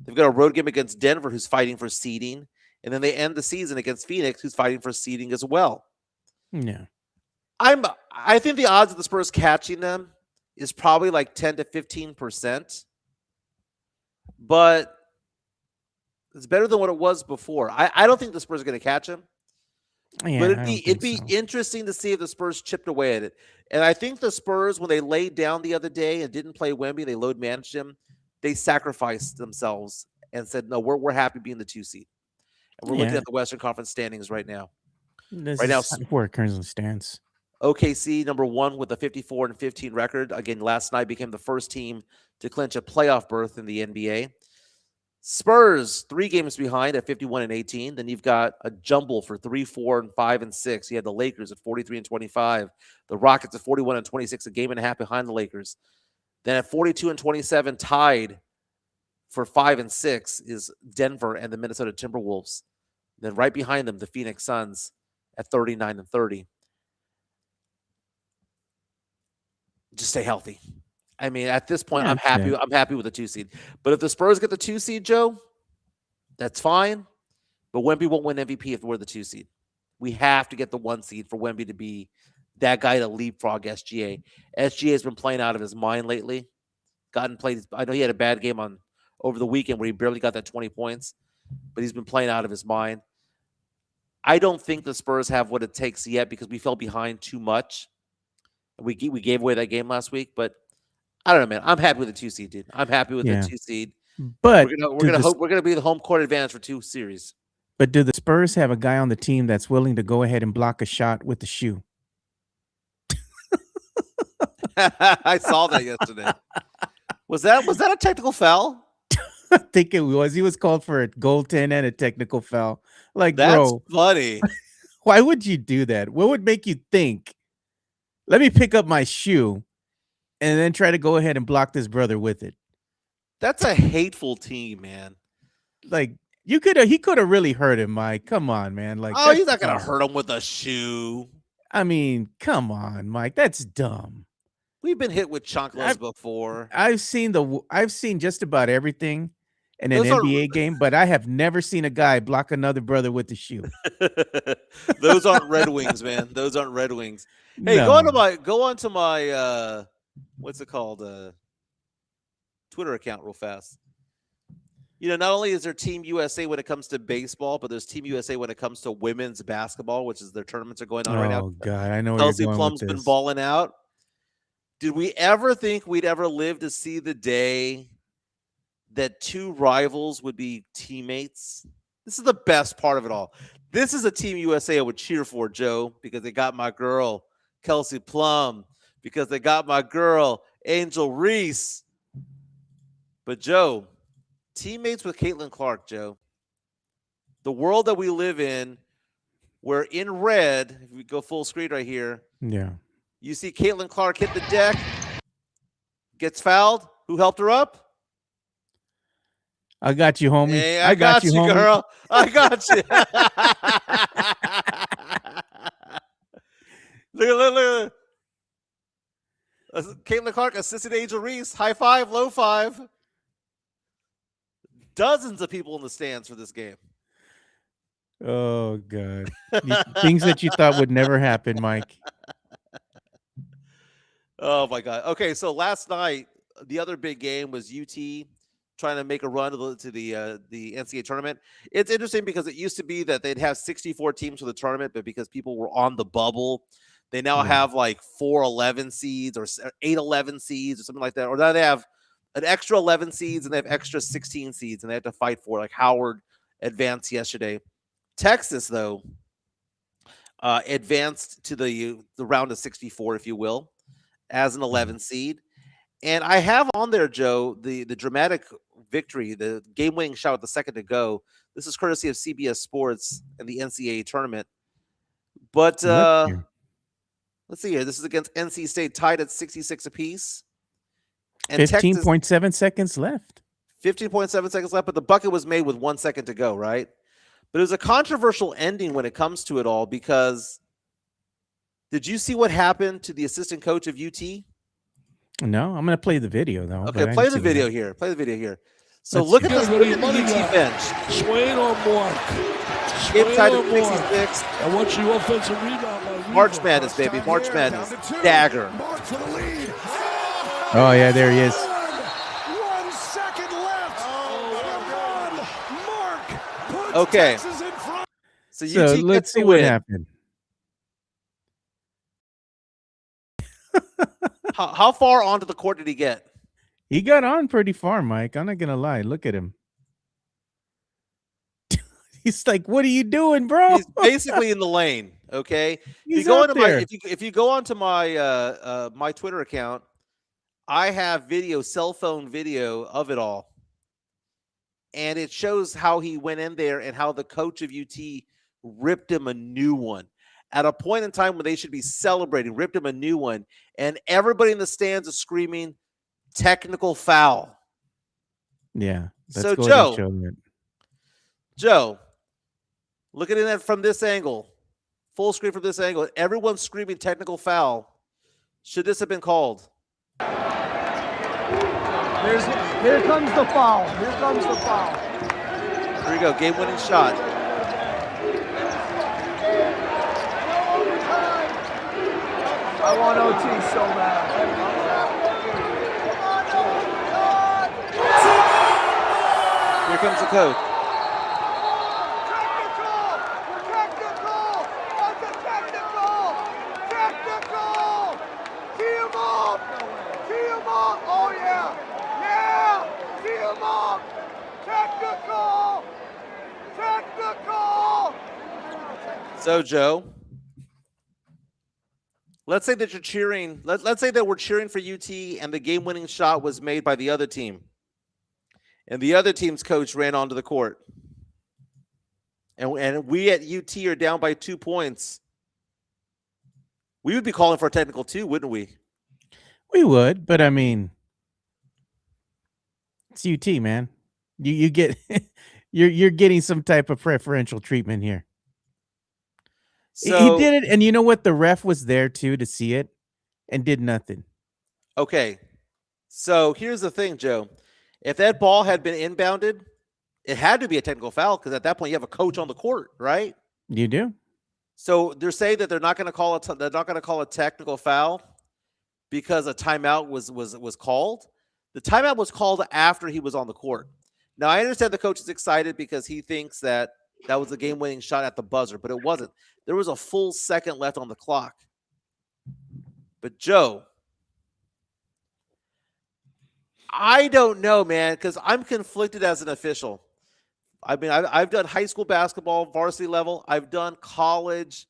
They've got a road game against Denver, who's fighting for seeding. And then they end the season against Phoenix, who's fighting for seeding as well. Yeah. I think the odds of the Spurs catching them is probably like 10 to 15%. But it's better than what it was before. I don't think the Spurs are going to catch them. Yeah, But it'd be interesting to see if the Spurs chipped away at it. And I think the Spurs, when they laid down the other day and didn't play Wemby, they load managed him, they sacrificed themselves and said, no, we're happy being the 2 seed. And we're looking at the Western Conference standings right now. This is where it currently stands. OKC, number 1 with a 54-15 record. Again, last night became the first team to clinch a playoff berth in the NBA. Spurs 3 games behind at 51-18. Then you've got a jumble for 3, 4, and 5 and 6. You had the Lakers at 43-25. The Rockets at 41-26, a game and a half behind the Lakers. Then at 42-27, tied for 5 and 6 is Denver and the Minnesota Timberwolves. Then right behind them, the Phoenix Suns at 39-30. Just stay healthy. I mean, at this point, I'm happy. I'm happy with the 2 seed. But if the Spurs get the 2 seed, Joe, that's fine. But Wemby won't win MVP if we're the 2 seed. We have to get the 1 seed for Wemby to be that guy to leapfrog SGA. SGA has been playing out of his mind lately. I know he had a bad game over the weekend where he barely got that 20 points, but he's been playing out of his mind. I don't think the Spurs have what it takes yet because we fell behind too much. We gave away that game last week, but I don't know, man. I'm happy with the 2 seed, dude. I'm happy with the 2 seed. But we're gonna be the home court advantage for 2 series. But do the Spurs have a guy on the team that's willing to go ahead and block a shot with the shoe? I saw that yesterday. Was that a technical foul? I think it was. He was called for a goaltend and a technical foul. Like, that's bro, funny. Why would you do that? What would make you think, let me pick up my shoe and then try to go ahead and block this brother with it? That's a hateful team, man. Like, he could have really hurt him, Mike. Come on, man. Like, oh, he's not gonna hurt him with a shoe. I mean, come on, Mike. That's dumb. We've been hit with chanclas before. I've seen just about everything in an NBA game, but I have never seen a guy block another brother with the shoe. Those aren't Red Wings, man. Those aren't Red Wings. Hey, No. go on to my what's it called? Twitter account real fast. You know, not only is there Team USA when it comes to baseball, but there's Team USA when it comes to women's basketball, which is their tournaments are going on right now. Oh God, I know where Kelsey you're going Plum's with been this. balling out. Did we ever think we'd ever live to see the day that 2 rivals would be teammates? This is the best part of it all. This is a Team USA I would cheer for, Joe, because they got my girl, Kelsey Plum, because they got my girl, Angel Reese. But, Joe, teammates with Caitlin Clark, Joe. The world that we live in, where in red, if we go full screen right here, Yeah. you see Caitlin Clark hit the deck, gets fouled. Who helped her up? I got you, homie. Hey, I got you, homie. girl. I got you. look. Caitlin Clark assisted Angel Reese. High five, low five. Dozens of people in the stands for this game. Oh, God. Things that you thought would never happen, Mike. Oh, my God. Okay, so last night, the other big game was UT trying to make a run to the NCAA tournament. It's interesting because it used to be that they'd have 64 teams for the tournament, but because people were on the bubble, they now have like 4 11 seeds or 8 11 seeds or something like that. Or now they have an extra 11 seeds and they have extra 16 seeds and they have to fight for, like Howard advanced yesterday. Texas, though, advanced to the round of 64, if you will, as an 11 seed. And I have on there, Joe, the dramatic victory, the game-winning shot with the second to go. This is courtesy of CBS Sports and the NCAA tournament. But let's see here. This is against NC State, tied at 66 apiece. And 15.7 seconds left. 15.7 seconds left, but the bucket was made with 1 second to go, right? But it was a controversial ending when it comes to it all because did you see what happened to the assistant coach of UT? No, I'm going to play the video, though. Okay, play the video here. Play the video here. So look at this. Look at the UT bench. Swain or Mark? Game tied at 66. I want you offensive rebound. March Madness, baby. March Madness. Dagger. Mark for the lead. Oh, yeah, there he is. 1 second left. Mark puts okay. Texas in front. So UT let's see what happened. How far onto the court did he get? He got on pretty far, Mike. I'm not going to lie. Look at him. He's like, what are you doing, bro? He's basically in the lane, okay? He's if you go onto my my Twitter account, I have cell phone video of it all. And it shows how he went in there and how the coach of UT ripped him a new one. At a point in time when they should be celebrating, ripped him a new one, and everybody in the stands is screaming, technical foul. Yeah. So, Joe, looking at it from this angle, full screen from this angle, everyone's screaming technical foul. Should this have been called? Here comes the foul. Here comes the foul. Here we go, game-winning shot. I want OT so bad. Here comes the coach. Technical. Tee him up. Oh, yeah. Tee him up. Technical. So, Joe, let's say that you're cheering. Let's say that we're cheering for UT and the game-winning shot was made by the other team. And the other team's coach ran onto the court. And we at UT are down by 2 points. We would be calling for a technical too, wouldn't we? We would, but I mean, it's UT, man. You get you're getting some type of preferential treatment here. So, he did it, and you know what? The ref was there too to see it and did nothing. Okay. So here's the thing, Joe. If that ball had been inbounded, it had to be a technical foul because at that point you have a coach on the court, right? You do. So they're saying that they're not going to call a technical foul because a timeout was called. The timeout was called after he was on the court. Now I understand the coach is excited because he thinks that was a game-winning shot at the buzzer, but it wasn't. There was a full second left on the clock. But Joe, I don't know, man, because I'm conflicted as an official. I mean, I've done high school basketball, varsity level. I've done college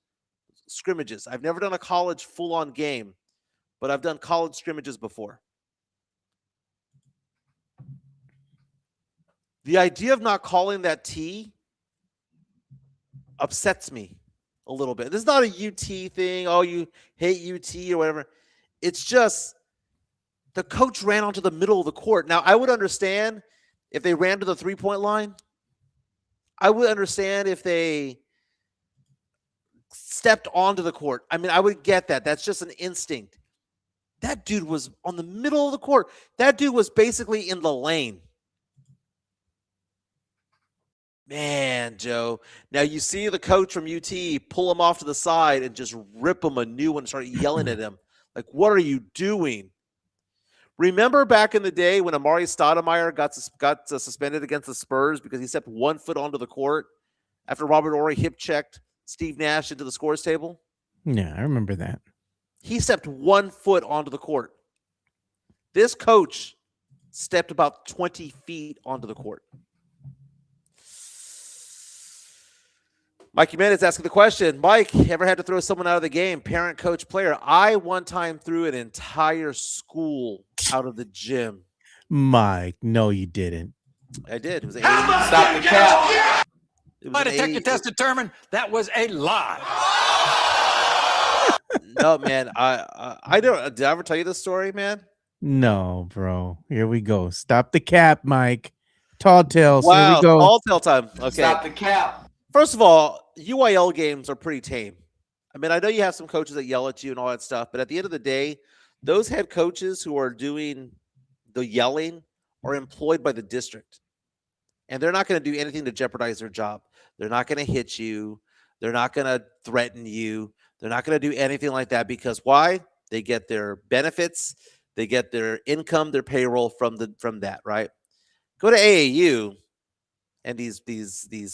scrimmages. I've never done a college full-on game, but I've done college scrimmages before. The idea of not calling that T upsets me a little bit. This is not a UT thing. Oh, you hate UT or whatever. It's just The coach ran onto the middle of the court. Now, I would understand if they ran to the three-point line. I would understand if they stepped onto the court. I mean, I would get that. That's just an instinct. That dude was on the middle of the court. That dude was basically in the lane. Man, Joe. Now you see the coach from UT pull him off to the side and just rip him a new one and start yelling at him. Like, what are you doing? Remember back in the day when Amari Stoudemire got suspended against the Spurs because he stepped 1 foot onto the court after Robert Horry hip-checked Steve Nash into the scores table? Yeah, I remember that. He stepped 1 foot onto the court. This coach stepped about 20 feet onto the court. Mike Jimenez asking the question, Mike, ever had to throw someone out of the game, parent, coach, player? I one time threw an entire school out of the gym. Mike, no, you didn't. I did. It was Stop the cap. My detector test determined that was a lie. No, man. I don't. Did I ever tell you this story, man? No, bro. Here we go. Stop the cap, Mike. Tall tales. Wow, Here we go. all tale time. Okay. Stop the cap. First of all, UIL games are pretty tame. I mean, I know you have some coaches that yell at you and all that stuff, but at the end of the day, those head coaches who are doing the yelling are employed by the district. And they're not going to do anything to jeopardize their job. They're not going to hit you. They're not going to threaten you. They're not going to do anything like that because why? They get their benefits. They get their income, their payroll from that, right? Go to AAU and these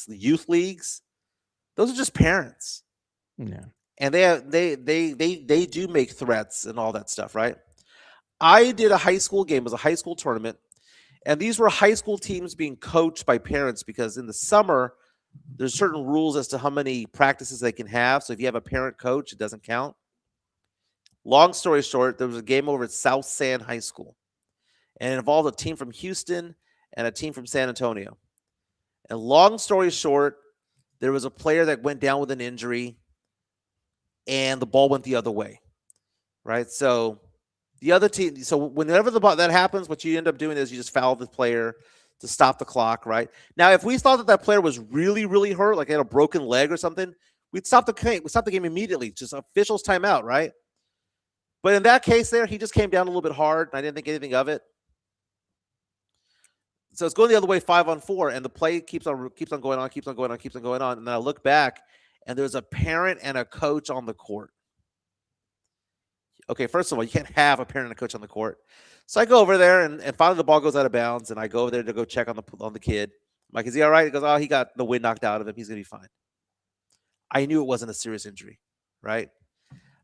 youth leagues. Those are just parents. Yeah. And they do make threats and all that stuff, right? I did a high school game. It was a high school tournament. And these were high school teams being coached by parents because in the summer, there's certain rules as to how many practices they can have. So if you have a parent coach, it doesn't count. Long story short, there was a game over at South San High School. And it involved a team from Houston and a team from San Antonio. And long story short, there was a player that went down with an injury and the ball went the other way, right? So the other team, so whenever that happens, what you end up doing is you just foul the player to stop the clock, right? Now, if we thought that player was really, really hurt, like he had a broken leg or something, we'd stop the game. We'd stop the game immediately, just officials timeout, right? But in that case there, he just came down a little bit hard, and I didn't think anything of it. So it's going the other way, 5-on-4, and the play keeps on going on, and then I look back, and there's a parent and a coach on the court. Okay, first of all, you can't have a parent and a coach on the court. So I go over there, and finally the ball goes out of bounds, and I go over there to go check on the kid. I'm like, is he all right? He goes, oh, he got the wind knocked out of him. He's going to be fine. I knew it wasn't a serious injury, right?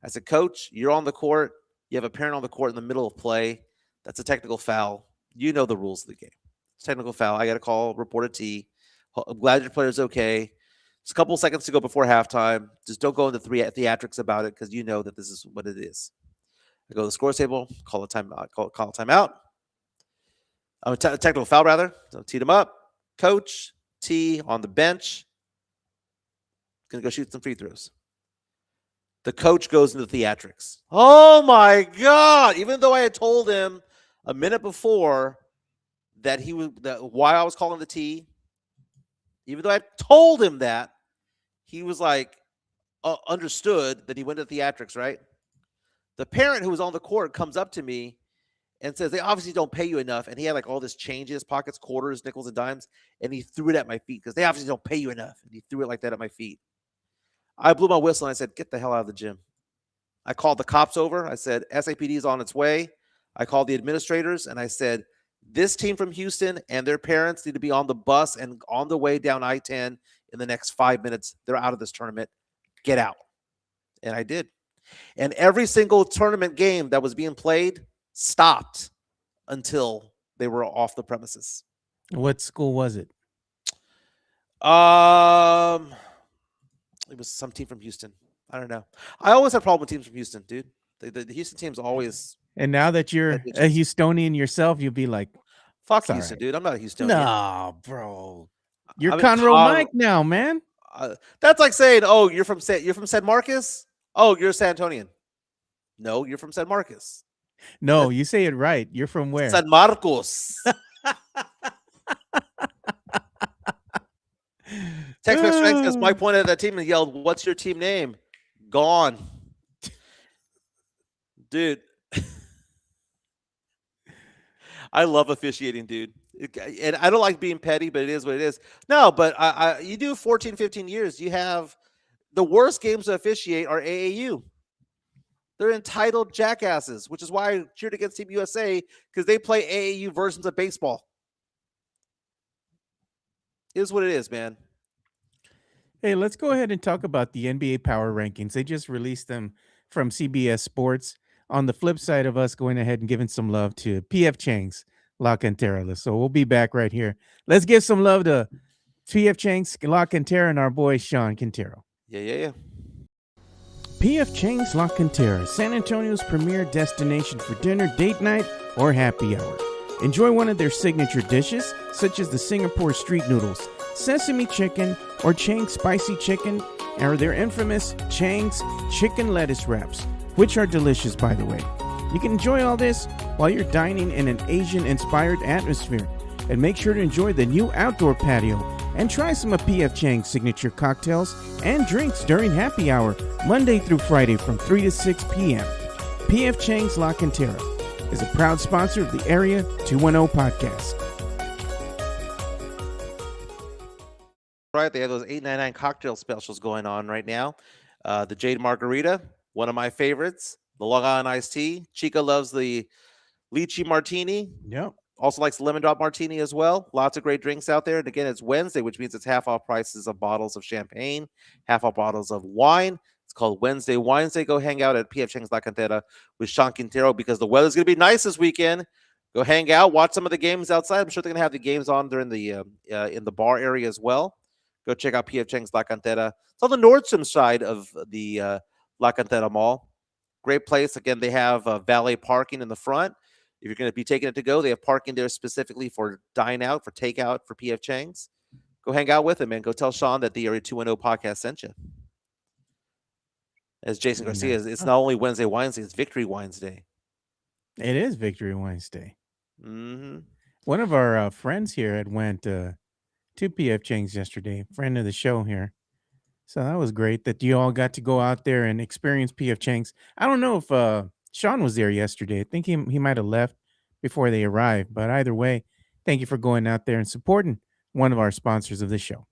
I said, Coach, you're on the court. You have a parent on the court in the middle of play. That's a technical foul. You know the rules of the game. It's a technical foul. I got to call, report a T. I'm glad your player's okay. Just a couple of seconds to go before halftime. Just don't go into theatrics about it because you know that this is what it is. I go to the scores table, call a timeout. Call a timeout. A technical foul, rather. So teed him up. Coach, T on the bench. Going to go shoot some free throws. The coach goes into theatrics. Oh, my God. Even though I had told him a minute before that why I was calling the T, even though I told him that, he was like, understood that he went to theatrics, right? The parent who was on the court comes up to me and says, they obviously don't pay you enough. And he had like all this change in his pockets, quarters, nickels, and dimes. And he threw it at my feet because they obviously don't pay you enough. And he threw it like that at my feet. I blew my whistle and I said, get the hell out of the gym. I called the cops over. I said, SAPD is on its way. I called the administrators and I said, this team from Houston and their parents need to be on the bus and on the way down I-10 in the next 5 minutes. They're out of this tournament. Get out. And I did. And every single tournament game that was being played stopped until they were off the premises. What school was it? It was some team from Houston. I don't know. I always have problem with teams from Houston, dude. The Houston team's always. And now that you're a Houstonian yourself, you'll be like, fuck Houston, dude. I'm not a Houstonian. No, bro. You're Conroe Mike now, man. That's like saying, oh, you're from San Marcos? Oh, you're a San Antonian. No, you're from San Marcos. No, you say it right. You're from where? San Marcos. Tex-Mex Strength says Mike pointed at that team and yelled, "What's your team name?" Gone. Dude. I love officiating, dude. And I don't like being petty, but it is what it is. No, but you do 14, 15 years. You have the worst games to officiate are AAU. They're entitled jackasses, which is why I cheered against Team USA, because they play AAU versions of baseball. It is what it is, man. Hey, let's go ahead and talk about the NBA Power Rankings. They just released them from CBS Sports. On the flip side of us going ahead and giving some love to PF Chang's La Cantera. So we'll be back right here. Let's give some love to PF Chang's La Cantera and our boy Sean Quintero. Yeah. PF Chang's La Cantera, San Antonio's premier destination for dinner, date night, or happy hour. Enjoy one of their signature dishes, such as the Singapore street noodles, sesame chicken, or Chang's spicy chicken, or their infamous Chang's chicken lettuce wraps, which are delicious, by the way. You can enjoy all this while you're dining in an Asian-inspired atmosphere. And make sure to enjoy the new outdoor patio and try some of PF Chang's signature cocktails and drinks during happy hour, Monday through Friday from 3 to 6 p.m. PF Chang's La Cantera is a proud sponsor of the Area 210 podcast. Right, they have those $8.99 cocktail specials going on right now. The Jade Margarita, one of my favorites. The Long Island Iced Tea. Chica loves the Lychee Martini. Yep. Also likes Lemon Drop Martini as well. Lots of great drinks out there. And again, it's Wednesday, which means it's half off prices of bottles of champagne, half off bottles of wine. It's called Wednesday Wines Day. Go hang out at PF Chang's La Cantera with Sean Quintero because the weather's going to be nice this weekend. Go hang out, watch some of the games outside. I'm sure they're going to have the games on during the in the bar area as well. Go check out PF Chang's La Cantera. It's on the Nordstrom side of the La Cantera Mall. Great place. Again, they have valet parking in the front. If you're going to be taking it to go, they have parking there specifically for dine out, for takeout, for PF Chang's. Go hang out with them and go tell Sean that the Area 210 podcast sent you. As Jason Garcia, it's not only Wednesday Wednesday, it's Victory Wednesday. It is Victory Wednesday. Mm-hmm. One of our friends here had went to PF Chang's yesterday, friend of the show here. So that was great that you all got to go out there and experience PF Chang's. I don't know if Sean was there yesterday. I think he might have left before they arrived. But either way, thank you for going out there and supporting one of our sponsors of this show.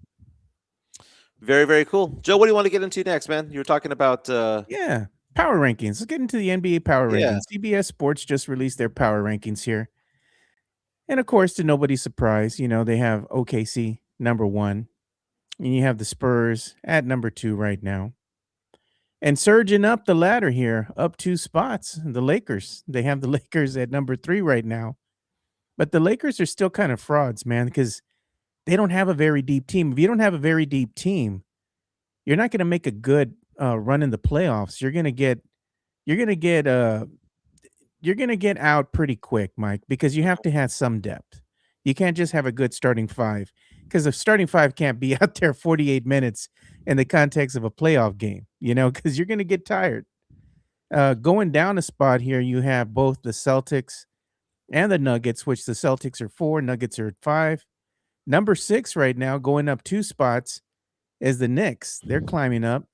Very, very cool. Joe, what do you want to get into next, man? You were talking about power rankings. Let's get into the NBA power rankings. CBS Sports just released their power rankings here. And of course, to nobody's surprise, they have OKC number 1. And you have the Spurs at number 2 right now. And surging up the ladder here, up 2 spots, the Lakers. They have the Lakers at number 3 right now. But the Lakers are still kind of frauds, man, because they don't have a very deep team. If you don't have a very deep team, you're not going to make a good run in the playoffs. You're going to get out pretty quick, Mike, because you have to have some depth. You can't just have a good starting 5. Because the starting 5 can't be out there 48 minutes in the context of a playoff game, because you're going to get tired. Going down a spot here, you have both the Celtics and the Nuggets, which the Celtics are 4, Nuggets are at 5. Number 6 right now, going up 2 spots, is the Knicks. They're climbing up.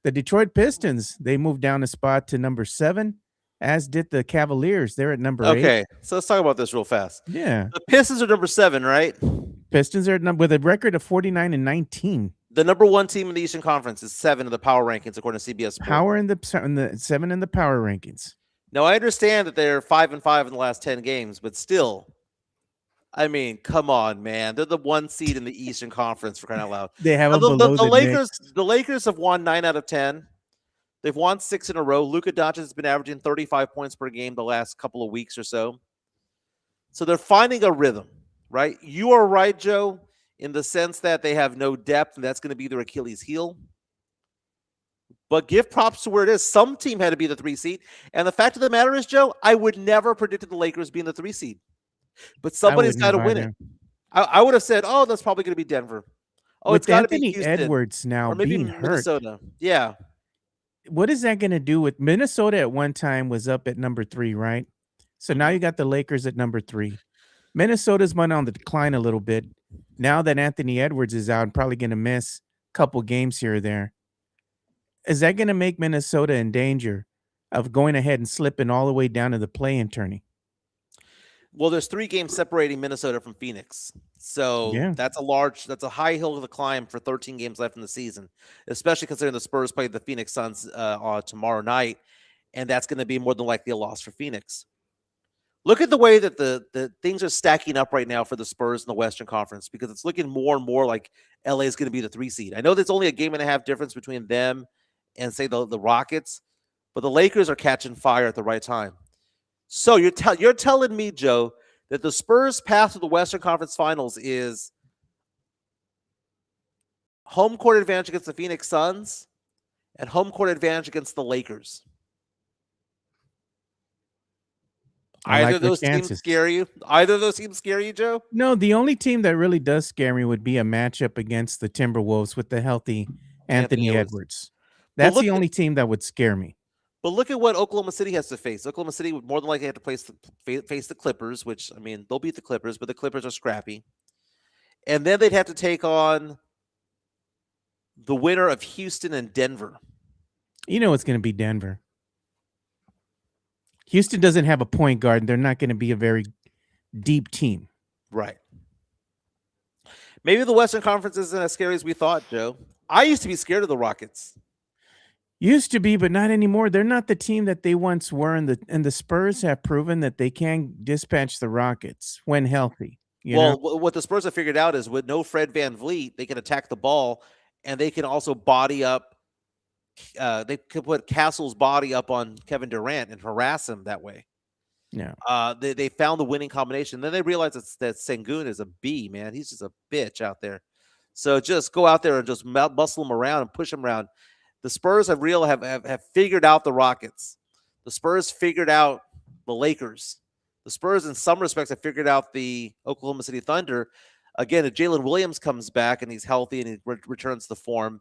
The Detroit Pistons, they moved down a spot to number 7, as did the Cavaliers. They're at number 8. Okay, so let's talk about this real fast. Yeah. The Pistons are number 7, right? Pistons are with a record of 49-19. The number 1 team in the Eastern Conference is 7 in the power rankings, according to CBS Sports. Power in the 7 in the power rankings. Now, I understand that they're 5-5 in the last 10 games, but still, I mean, come on, man. They're the 1 seed in the Eastern Conference, for crying out loud. They have the Lakers. Knicks. The Lakers have won 9 out of 10. They've won 6 in a row. Luka Doncic has been averaging 35 points per game the last couple of weeks or so. So they're finding a rhythm, right? You are right, Joe, in the sense that they have no depth, and that's going to be their Achilles heel. But give props to where it is. Some team had to be the 3 seed. And the fact of the matter is, Joe, I would never predicted the Lakers being the 3 seed. But somebody's got to win it. I would have said, oh, that's probably going to be Denver. Oh, with it's got to be Anthony Houston. Edwards now or maybe being Minnesota. hurt. Yeah. what is that going to do with Minnesota? At one time was up at number 3, right? So now you got the Lakers at number 3. Minnesota's went on the decline a little bit. Now that Anthony Edwards is out and probably going to miss a couple games here or there, is that going to make Minnesota in danger of going ahead and slipping all the way down to the play-in tourney? Well, there's 3 games separating Minnesota from Phoenix. So that's a high hill to climb for 13 games left in the season, especially considering the Spurs play the Phoenix Suns tomorrow night, and that's going to be more than likely a loss for Phoenix. Look at the way that the things are stacking up right now for the Spurs in the Western Conference, because it's looking more and more like LA is going to be the 3 seed. I know there's only a game and a half difference between them and, say, the Rockets, but the Lakers are catching fire at the right time. So you're telling me, Joe, that the Spurs' path to the Western Conference Finals is home court advantage against the Phoenix Suns and home court advantage against the Lakers. Either of those teams scare you? Either of those teams scare you, Joe? No, the only team that really does scare me would be a matchup against the Timberwolves with the healthy Anthony Edwards. That's the only team that would scare me. But look at what Oklahoma City has to face. Oklahoma City would more than likely have to face the Clippers, which, I mean, they'll beat the Clippers, but the Clippers are scrappy. And then they'd have to take on the winner of Houston and Denver. You know it's going to be Denver. Houston doesn't have a point guard, and they're not going to be a very deep team. Right. Maybe the Western Conference isn't as scary as we thought, Joe. I used to be scared of the Rockets. Used to be, but not anymore. They're not the team that they once were, and the Spurs have proven that they can dispatch the Rockets when healthy. What the Spurs have figured out is with no Fred VanVleet, they can attack the ball, and they can also body up. They could put Castle's body up on Kevin Durant and harass him that way. Yeah. They found the winning combination. Then they realized that Sengun is a B, man. He's just a bitch out there. So just go out there and just muscle him around and push him around. The Spurs have figured out the Rockets. The Spurs figured out the Lakers. The Spurs, in some respects, have figured out the Oklahoma City Thunder. Again, if Jalen Williams comes back and he's healthy and he returns to form,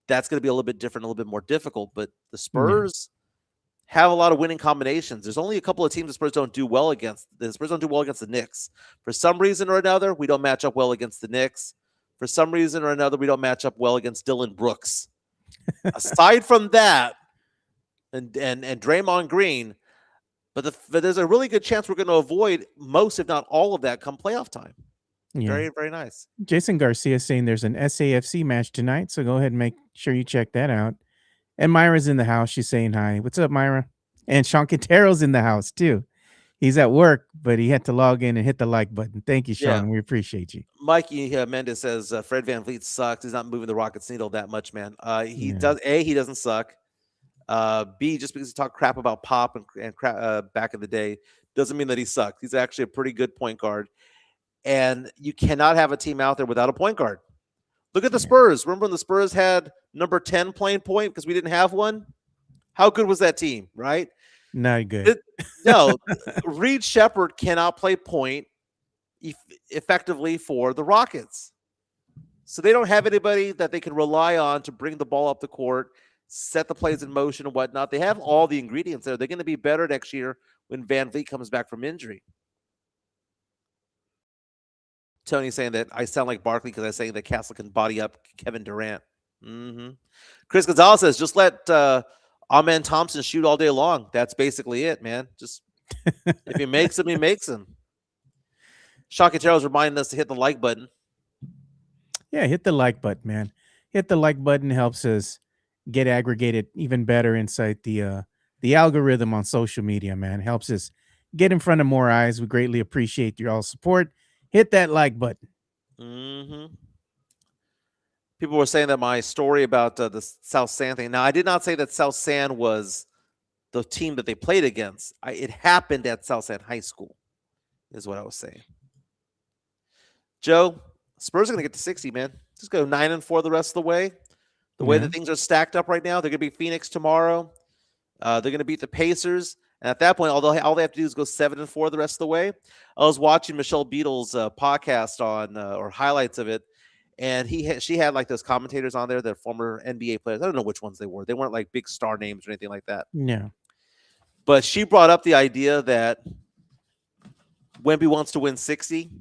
that's going to be a little bit different, a little bit more difficult. But the Spurs have a lot of winning combinations. There's only a couple of teams the Spurs don't do well against. The Spurs don't do well against the Knicks. For some reason or another, we don't match up well against the Knicks. For some reason or another, we don't match up well against Dylan Brooks. Aside from that, and Draymond Green, but there's a really good chance we're going to avoid most, if not all, of that come playoff time. Yeah. Very, very nice. Jason Garcia saying there's an SAFC match tonight, so go ahead and make sure you check that out. And Myra's in the house. She's saying hi. What's up, Myra? And Sean Quintero's in the house, too. He's at work, but he had to log in and hit the like button. Thank you, Sean. Yeah. We appreciate you. Mikey Mendez says Fred VanVleet sucks. He's not moving the Rockets needle that much, man. He doesn't suck. B, just because he talked crap about Pop and crap back in the day doesn't mean that he sucks. He's actually a pretty good point guard. And you cannot have a team out there without a point guard. Look at the Spurs. Remember when the Spurs had number 10 playing point because we didn't have one? How good was that team, right? Not good. Reed Shepherd cannot play point effectively for the Rockets. So they don't have anybody that they can rely on to bring the ball up the court, set the plays in motion and whatnot. They have all the ingredients there. They're going to be better next year when VanVleet comes back from injury. Tony saying that I sound like Barkley because I'm saying that Castle can body up Kevin Durant. Chris Gonzalez says, just let Amen Thompson shoot all day long. That's basically it, man. Just if he makes him, he makes him. Sean Quintero's reminding us to hit the like button. Yeah, hit the like button, man. Hit the like button helps us get aggregated even better inside the algorithm on social media, man. Helps us get in front of more eyes. We greatly appreciate your all support. Hit that like button. People were saying that my story about the South San thing. Now, I did not say that South San was the team that they played against. It happened at South San High School, is what I was saying. Joe, Spurs are going to get to 60, man. Just go 9-4 the rest of the way. The way that things are stacked up right now, they're going to beat Phoenix tomorrow. They're going to beat the Pacers. And at that point, all they have to do is go 7-4 the rest of the way. I was watching Michelle Beadle's podcast on or highlights of it, and she had like those commentators on there, the former NBA players. I don't know which ones they were. They weren't like big star names or anything like that. Yeah. But she brought up the idea that Wemby wants to win 60.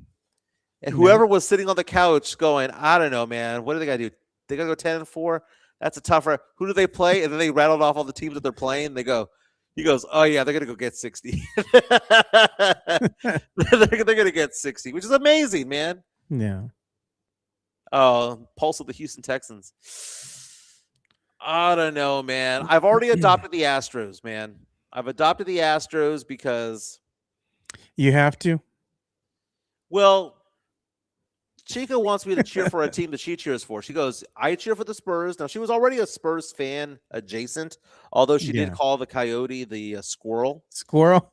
And whoever was sitting on the couch going, I don't know, man, what do they got to do? They got to go 10-4. That's a tougher. Who do they play? And then they rattled off all the teams that they're playing. He goes, oh yeah, they're gonna go get 60. they're gonna get 60, which is amazing, man. Yeah. Oh, pulse of the Houston Texans. I don't know, man. I've already adopted the Astros, man. I've adopted the Astros because you have to. Well, Chica wants me to cheer for a team that she cheers for. She goes, I cheer for the Spurs. Now, she was already a Spurs fan adjacent, although she did call the Coyote the squirrel. Squirrel?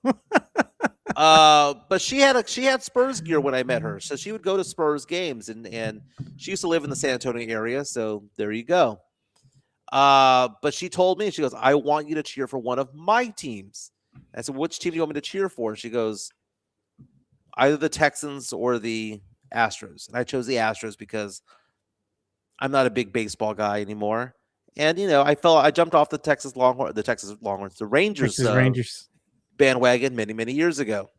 But she had Spurs gear when I met her. So she would go to Spurs games, and she used to live in the San Antonio area. So there you go. But she told me, she goes, I want you to cheer for one of my teams. I said, which team do you want me to cheer for? She goes, either the Texans or the Astros. And I chose the Astros because I'm not a big baseball guy anymore. And I jumped off the Rangers bandwagon many years ago.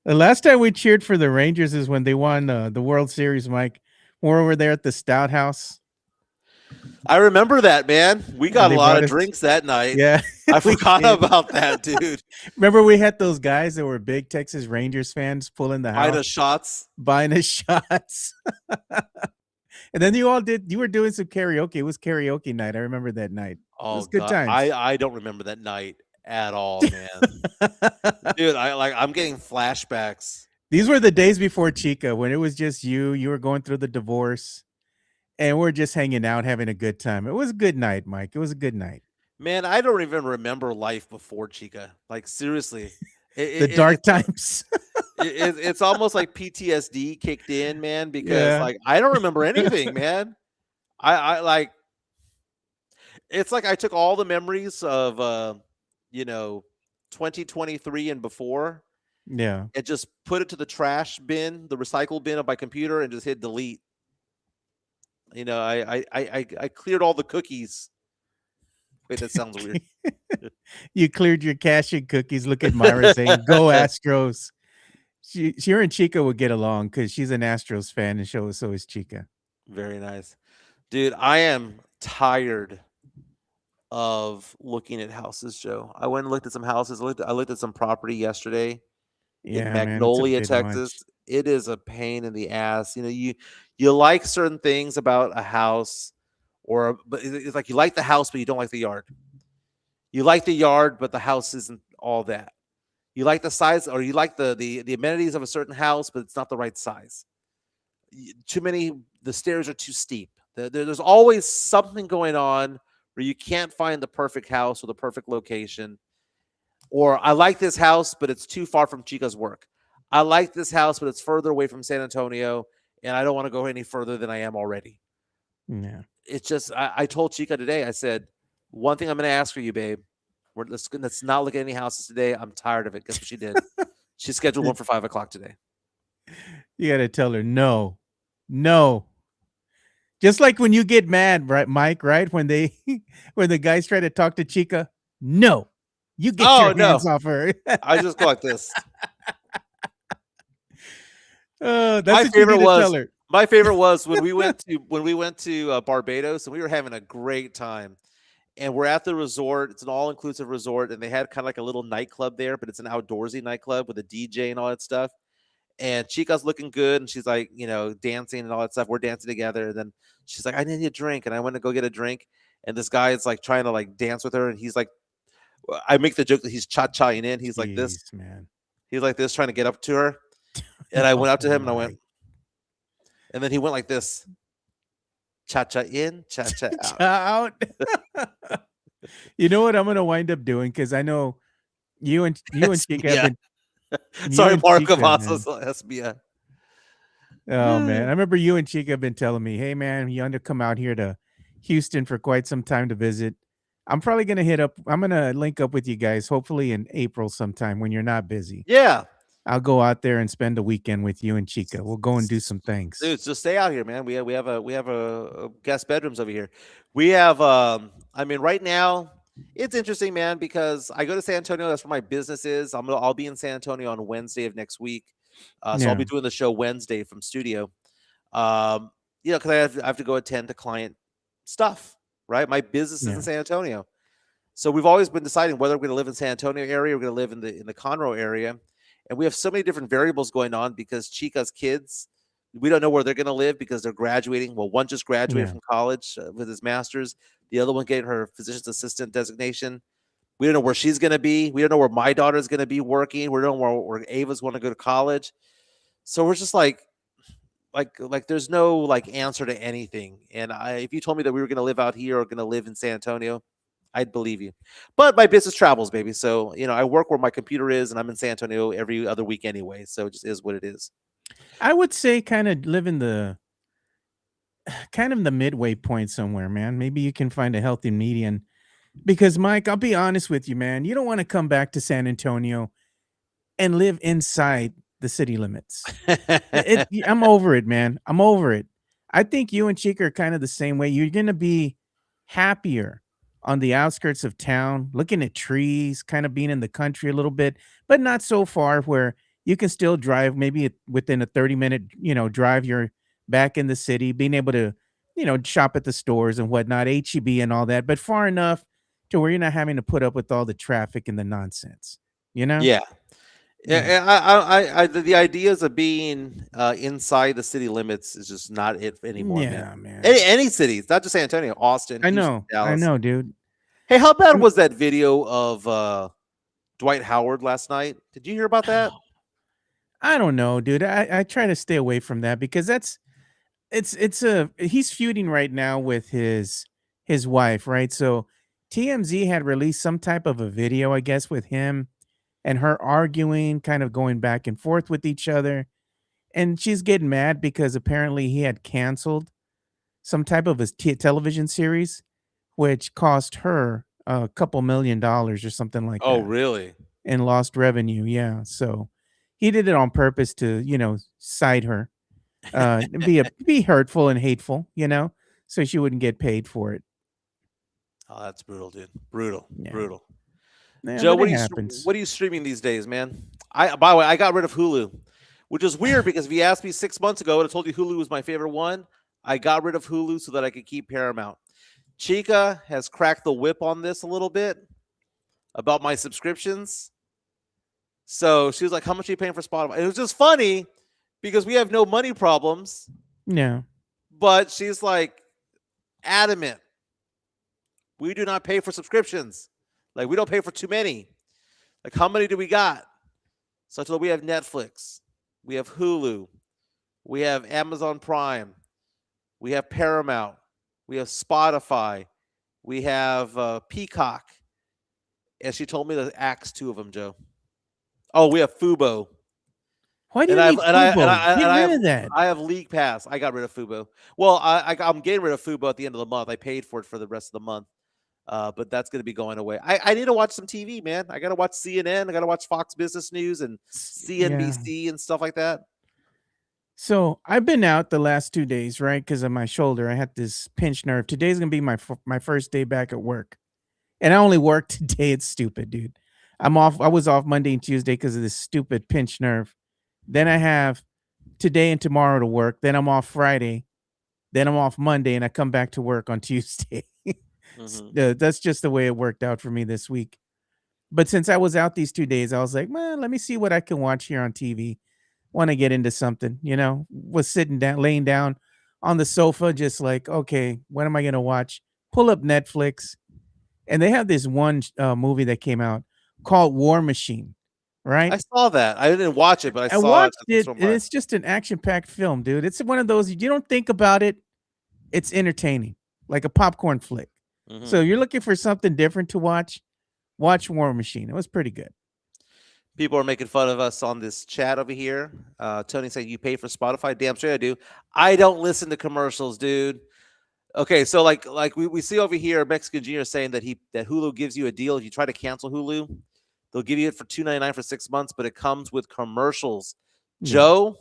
The last time we cheered for the Rangers is when they won the World Series, Mike. We're over there at the Stout House. I remember that, man. We got a lot of drinks that night. Yeah. I forgot about that, dude. Remember we had those guys that were big Texas Rangers fans pulling the house. Buying us shots. And then you were doing some karaoke. It was karaoke night. I remember that night. Oh, it was good times. I don't remember that night at all, man. Dude, I'm getting flashbacks. These were the days before Chica, when it was just you were going through the divorce. And we're just hanging out, having a good time. It was a good night, Mike. It was a good night. Man, I don't even remember life before Chica. Like, seriously. The dark times. It's almost like PTSD kicked in, man, because I don't remember anything, man. I like, it's like I took all the memories of, 2023 and before. Yeah. And just put it to the trash bin, the recycle bin of my computer, and just hit delete. I cleared all the cookies. Wait, that sounds weird. You cleared your cache and cookies. Look at Myra saying, "Go Astros." She and Chica would get along because she's an Astros fan, and so is Chica. Very nice, dude. I am tired of looking at houses, Joe. I went and looked at some houses. I looked at some property yesterday in Magnolia, Texas. It is a pain in the ass. You like certain things about a house, but it's like you like the house, but you don't like the yard. You like the yard, but the house isn't all that. You like the size, or you like the amenities of a certain house, but it's not the right size. The stairs are too steep. There's always something going on where you can't find the perfect house or the perfect location. Or I like this house, but it's too far from Chica's work. I like this house, but it's further away from San Antonio, and I don't want to go any further than I am already. Yeah. It's just, I told Chica today, I said, one thing I'm going to ask for you, babe. Let's not look at any houses today. I'm tired of it. Guess what she did? She scheduled one for 5:00 today. You got to tell her, no. Just like when you get mad, right, Mike, right? When the guys try to talk to Chica, no. You get your hands off her. I just go like this. That's my favorite was. My favorite was when we went to Barbados, and we were having a great time. And we're at the resort. It's an all-inclusive resort, and they had kind of like a little nightclub there, but it's an outdoorsy nightclub with a DJ and all that stuff. And Chica's looking good, and she's like, dancing and all that stuff. We're dancing together, and then she's like, "I need a drink," and I went to go get a drink. And this guy is like trying to like dance with her, and he's like, I make the joke that he's cha-chaing in. He's like this, man. He's like this, trying to get up to her. And I went up to him, and I went, and then he went like this. Cha-cha in, cha-cha out. You know what I'm going to wind up doing? Because I know you and Chica have been... Sorry, Marco Vassos, SBI. Oh, man. I remember you and Chica have been telling me, hey, man, you want to come out here to Houston for quite some time to visit. I'm going to link up with you guys, hopefully in April sometime when you're not busy. Yeah. I'll go out there and spend a weekend with you and Chica. We'll go and do some things. Dude, just stay out here, man. We have a guest bedrooms over here. We have I mean right now it's interesting, man, because I go to San Antonio. That's where my business is. I'll be in San Antonio on Wednesday of next week. So I'll Yeah, be doing the show Wednesday from studio. Um, because I have to go attend to client stuff, right? My business is in yeah, San Antonio. So we've always been deciding whether we're going to live in San Antonio area or we're going to live in the Conroe area, and we have so many different variables going on because Chica's kids, we don't know where they're going to live because they're graduating. Well, one just graduated yeah. from college with his master's, the other one getting her physician's assistant designation. We don't know where she's going to be. We don't know where my daughter's going to be working. We don't know where Ava's going to go to college. So we're just like there's no like answer to anything. And if you told me that we were going to live out here or going to live in San Antonio, I'd believe you. But my business travels, baby. So, I work where my computer is and I'm in San Antonio every other week anyway. So it just is what it is. I would say kind of live in the kind of the midway point somewhere, man. Maybe you can find a healthy median. Because Mike, I'll be honest with you, man. You don't want to come back to San Antonio and live inside the city limits. I'm over it, man. I'm over it. I think you and Chica are kind of the same way. You're gonna be happier on the outskirts of town, looking at trees, kind of being in the country a little bit, but not so far where you can still drive. Maybe within a 30-minute, drive, you're back in the city, being able to, shop at the stores and whatnot, HEB and all that, but far enough to where you're not having to put up with all the traffic and the nonsense. You know? Yeah. Yeah. Yeah, the ideas of being inside the city limits is just not it anymore, man. Yeah, man. Any cities, not just San Antonio, Austin, I Houston, know. I Dallas. know, dude. Hey, how bad Mm. was that video of Dwight Howard last night? Did you hear about that? I don't know, dude. I try to stay away from that because it's a he's feuding right now with his wife, right? So TMZ had released some type of a video, I guess, with him and her arguing, kind of going back and forth with each other. And she's getting mad because apparently he had canceled some type of his television series, which cost her a couple $1 million or something like Oh, that really? and lost revenue. Yeah. So he did it on purpose to, side her, and be hurtful and hateful, so she wouldn't get paid for it. Oh, that's brutal, dude. Brutal, Yeah. brutal. Yeah, Joe, but it happens. what are you streaming these days, man? By the way, I got rid of Hulu, which is weird because if you asked me 6 months ago, I would have told you Hulu was my favorite one. I got rid of Hulu so that I could keep Paramount. Chica has cracked the whip on this a little bit about my subscriptions. So she was like, "How much are you paying for Spotify?" It was just funny because we have no money problems, Yeah. but she's like adamant. We do not pay for subscriptions. Like we don't pay for too many. Like how many do we got? So I told her we have Netflix, we have Hulu, we have Amazon Prime, we have Paramount, we have Spotify, we have Peacock, and she told me to axe 2 of them, Joe. Oh, we have Fubo, Why do and you I need and I and Fubo? I Get and I rid have of that. I have League Pass. I got rid of Fubo. Well, I'm getting rid of Fubo at the end of the month. I paid for it for the rest of the month. But that's going to be going away. I need to watch some TV, man. I got to watch CNN. I got to watch Fox Business News and Yeah. CNBC and stuff like that. So I've been out the last 2 days, right? Because of my shoulder. I had this pinched nerve. Today's gonna be my first day back at work, and I only worked today. It's stupid, dude. I'm off. I was off Monday and Tuesday because of this stupid pinched nerve. Then I have today and tomorrow to work. Then I'm off Friday. Then I'm off Monday, and I come back to work on Tuesday. That's just the way it worked out for me this week. But since I was out these 2 days, I was like, man, let me see what I can watch here on TV. Want to get into something, was sitting down, laying down on the sofa, just like, okay, what am I going to watch? Pull up Netflix. And they have this one movie that came out called War Machine, right? I saw that. I didn't watch it, but I I saw it. watched it, and it's just an action-packed film, dude. It's one of those, you don't think about it, it's entertaining, like a popcorn flick. So you're looking for something different to watch War Machine. It was pretty good. People are making fun of us on this chat over here. Tony saying you pay for Spotify. Damn straight I do. I don't listen to commercials, dude. Okay, so like we see over here, Mexican Junior saying that Hulu gives you a deal if you try to cancel Hulu. They'll give you it for $2.99 for 6 months, but it comes with commercials. Yeah. Joe,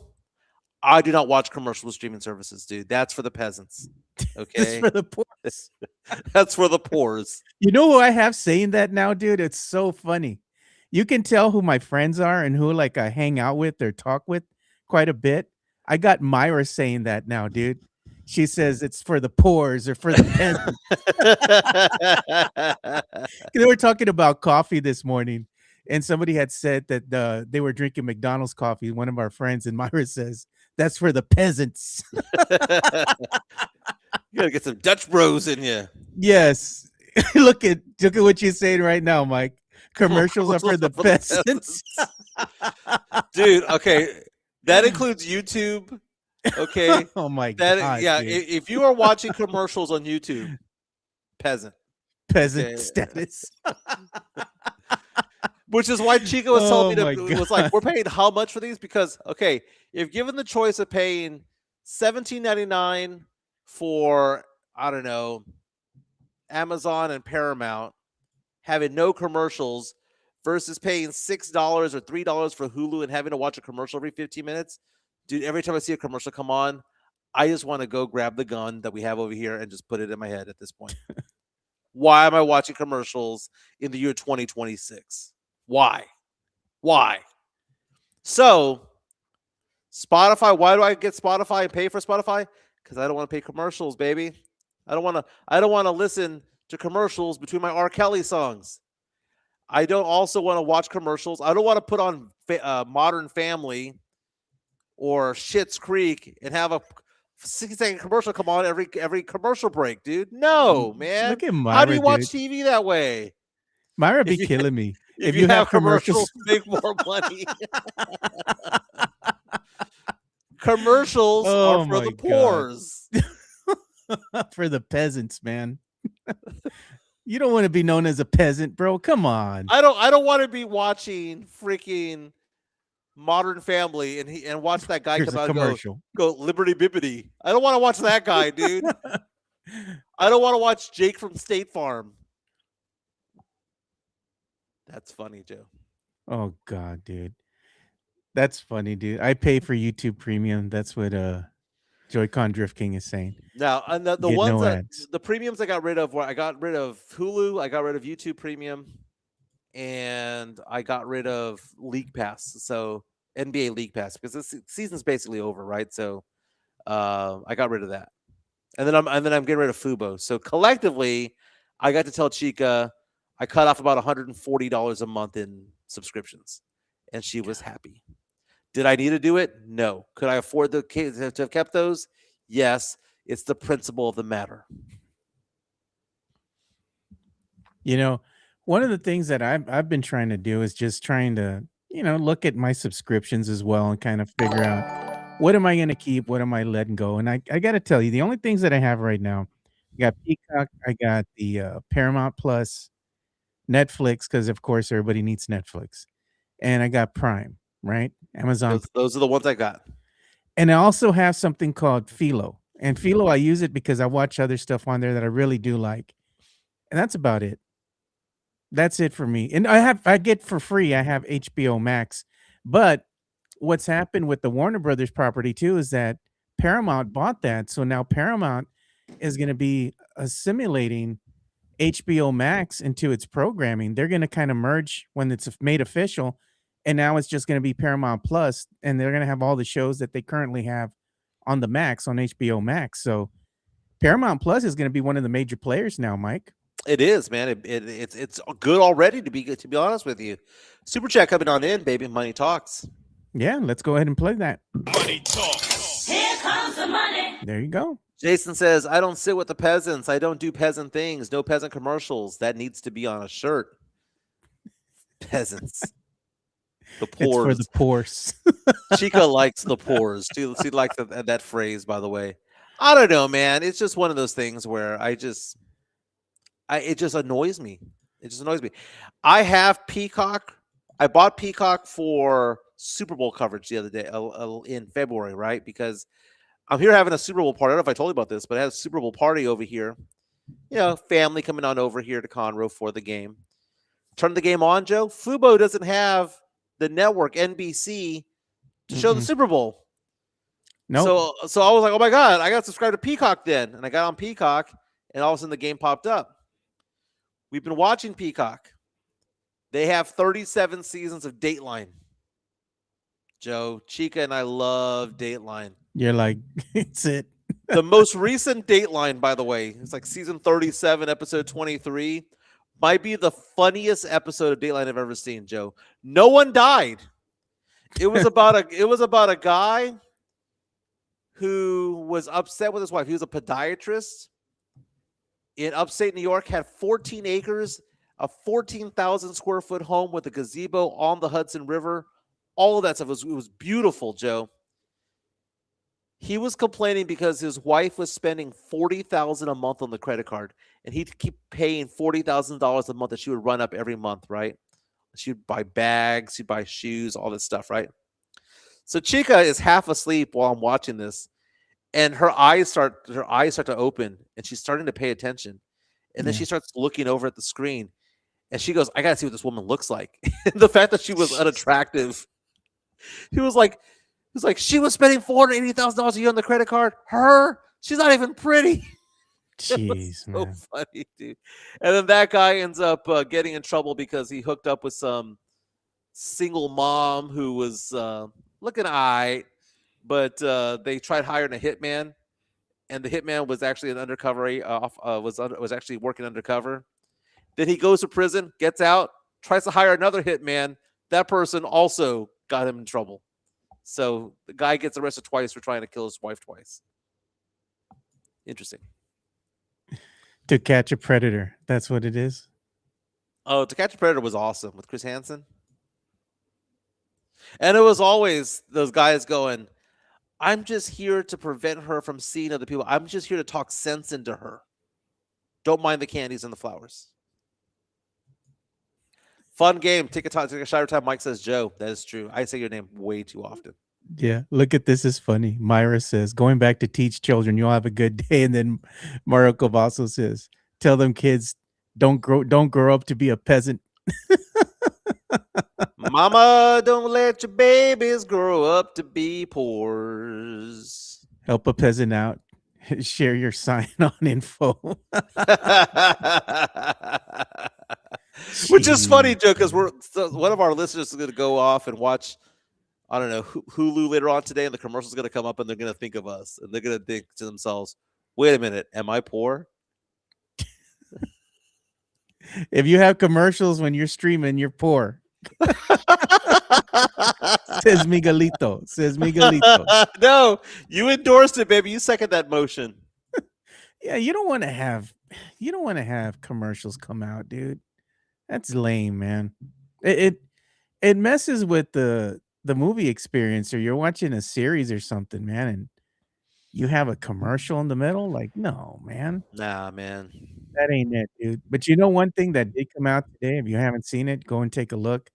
I do not watch commercial streaming services, dude. That's for the peasants. It's Okay, for the poor. that's for the poors. You know who I have saying that now, dude? It's so funny. You can tell who my friends are and who like I hang out with or talk with quite a bit. I got Myra saying that now, dude. She says it's for the poors or for the peasants. They were talking about coffee this morning, and somebody had said that they were drinking McDonald's coffee. One of our friends, and Myra says that's for the peasants. You gotta get some Dutch Bros in you. Yes. Look at what you're saying right now, Mike. Commercials are for the peasants. Dude, okay. That includes YouTube. Okay. Oh my That god. yeah, dude. if you are watching commercials on YouTube, peasant. Peasant okay. status. Which is why Chico was telling Oh me my it was like, we're paying how much for these? Because okay, if given the choice of paying $17.99 for, I don't know, Amazon and Paramount, having no commercials, versus paying $6 or $3 for Hulu and having to watch a commercial every 15 minutes, dude, every time I see a commercial come on, I just want to go grab the gun that we have over here and just put it in my head at this point. Why am I watching commercials in the year 2026? Why? So, Spotify, why do I get Spotify and pay for Spotify? Because I don't want to pay commercials, baby. I don't want to listen to commercials between my R. Kelly songs. I don't also want to watch commercials. I don't want to put on Modern Family or Schitt's Creek and have a 60-second commercial come on every commercial break, dude. No, man. Look at Myra, How do you watch dude. TV that way? Myra be killing me. If you have commercials, make more money. Commercials are for the poors. For the peasants, man. You don't want to be known as a peasant, bro. Come on. I don't want to be watching freaking Modern Family and watch that guy Here's come a out and commercial. go Liberty Bibbity. I don't want to watch that guy, dude. I don't want to watch Jake from State Farm. That's funny, Joe. Oh god, dude. That's funny, dude. I pay for YouTube Premium. That's what Joy-Con Drift King is saying. Now, and the Get ones no that ads. the premiums I got rid of were I got rid of Hulu, I got rid of YouTube Premium, and I got rid of League Pass. So NBA League Pass, because this season's basically over, right? So I got rid of that. And then I'm getting rid of Fubo. So collectively, I got to tell Chica I cut off about $140 a month in subscriptions, and she was happy. Did I need to do it? No. Could I afford to have kept those? Yes. It's the principle of the matter. You know, one of the things that I've been trying to do is just trying to, look at my subscriptions as well and kind of figure out what am I going to keep, what am I letting go. And I got to tell you, the only things that I have right now, I got Peacock, I got the Paramount Plus, Netflix, because of course everybody needs Netflix, and I got Prime, right? Amazon. Those are the ones I got. And I also have something called Philo. And Philo, I use it because I watch other stuff on there that I really do like. And that's about it. That's it for me. And I get for free, I have HBO Max. But what's happened with the Warner Brothers property too is that Paramount bought that. So now Paramount is going to be assimilating HBO Max into its programming. They're going to kind of merge when it's made official. And now it's just going to be Paramount Plus, and they're going to have all the shows that they currently have on the Max, on HBO Max. So Paramount Plus is going to be one of the major players now, Mike. It is, man. It's good already, to be honest with you. Super Chat coming on in, baby. Money talks. Yeah, let's go ahead and play that. Money talks. Here comes the money. There you go. Jason says, I don't sit with the peasants. I don't do peasant things. No peasant commercials. That needs to be on a shirt. Peasants. The poor. It's for the poors. Chica likes the poors. She likes that phrase, by the way. I don't know, man. It's just one of those things where it just annoys me. It just annoys me. I have Peacock. I bought Peacock for Super Bowl coverage the other day in February, right? Because I'm here having a Super Bowl party. I don't know if I told you about this, but I had a Super Bowl party over here. Family coming on over here to Conroe for the game. Turn the game on, Joe. Fubo doesn't have the network NBC to show the Super Bowl. Nope. So I was like, oh my God, I got to subscribe to Peacock then. And I got on Peacock, and all of a sudden the game popped up. We've been watching Peacock. They have 37 seasons of Dateline. Joe, Chica and I love Dateline. You're like, it's it. The most recent Dateline, by the way, it's like season 37, episode 23, might be the funniest episode of Dateline I've ever seen, Joe. No one died. It was about a guy who was upset with his wife. He was a podiatrist in upstate New York, had 14 acres, a 14,000 square foot home with a gazebo on the Hudson River. All of that stuff. It was beautiful, Joe. He was complaining because his wife was spending $40,000 a month on the credit card, and he'd keep paying $40,000 a month that she would run up every month, right? She'd buy bags, she'd buy shoes, all this stuff, right? So Chica is half asleep while I'm watching this, and her eyes start to open, and she's starting to pay attention. And then she starts looking over at the screen, and she goes, I gotta see what this woman looks like. The fact that she was unattractive. He was like, she was spending $480,000 a year on the credit card. She's not even pretty. Jeez, so funny, dude. And then that guy ends up getting in trouble because he hooked up with some single mom who was looking all right, but they tried hiring a hitman, and the hitman was actually an undercover was actually working undercover. Then he goes to prison, gets out, tries to hire another hitman. That person also got him in trouble. So the guy gets arrested twice for trying to kill his wife twice. Interesting. To Catch a Predator. That's what it is. Oh, To Catch a Predator was awesome with Chris Hansen. And it was always those guys going, I'm just here to prevent her from seeing other people. I'm just here to talk sense into her. Don't mind the candies and the flowers. Fun game. Take a shot every time Mike says Joe. That is true. I say your name way too often. Yeah, look at this. Is funny. Myra says, going back to teach children, you'll have a good day. And then Mario Cavasso says, tell them kids don't grow up to be a peasant. Mama, don't let your babies grow up to be poors. Help a peasant out. Share your sign-on info. Which is funny, Joe, because one of our listeners is going to go off and watch, I don't know, Hulu later on today, and the commercial's going to come up, and they're going to think of us, and they're going to think to themselves, wait a minute, am I poor? If you have commercials when you're streaming, you're poor. Says Miguelito. No, you endorsed it, baby. You second that motion. Yeah, you don't want to have commercials come out, dude. That's lame, man. It messes with the movie experience, or you're watching a series or something, man, and you have a commercial in the middle. Like, no, man. Nah, man. That ain't it, dude. But you know one thing that did come out today, if you haven't seen it, go and take a look.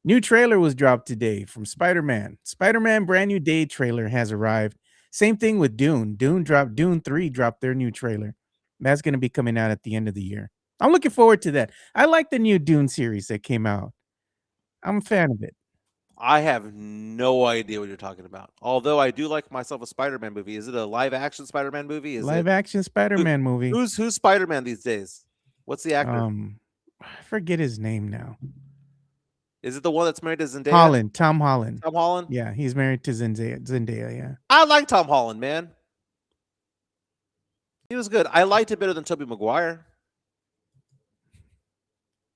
New trailer was dropped today from Spider-Man. Spider-Man brand new day trailer has arrived. Same thing with Dune. Dune 3 dropped their new trailer. That's going to be coming out at the end of the year. I'm looking forward to that. I like the new Dune series that came out. I'm a fan of it. I have no idea what you're talking about. Although I do like myself a Spider-Man movie. Is it a live-action Spider-Man movie? Live-action Spider-Man movie. Who's Spider-Man these days? What's the actor? I forget his name now. Is it the one that's married to Zendaya? Tom Holland. Tom Holland? Yeah, he's married to Zendaya, yeah. I like Tom Holland, man. He was good. I liked it better than Tobey Maguire.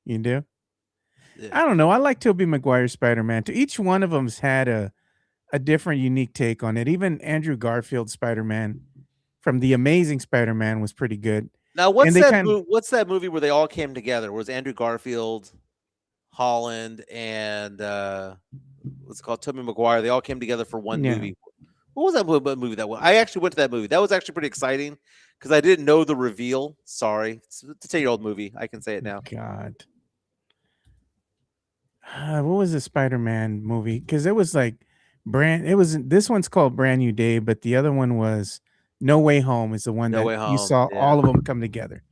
You do? Yeah. I don't know. I like Tobey Maguire's Spider-Man too. Each one of them's had a different, unique take on it. Even Andrew Garfield's Spider-Man from The Amazing Spider-Man was pretty good. Now, what's that movie where they all came together? Where it was Andrew Garfield, Holland, and what's it called? Tobey Maguire. They all came together for one movie. What was that movie that was? I actually went to that movie. That was actually pretty exciting because I didn't know the reveal. Sorry. It's a 10-year-old movie. I can say it now. God. What was the Spider-Man movie? Because it was like this one's called Brand New Day, but the other one was No Way Home is the one you saw all of them come together.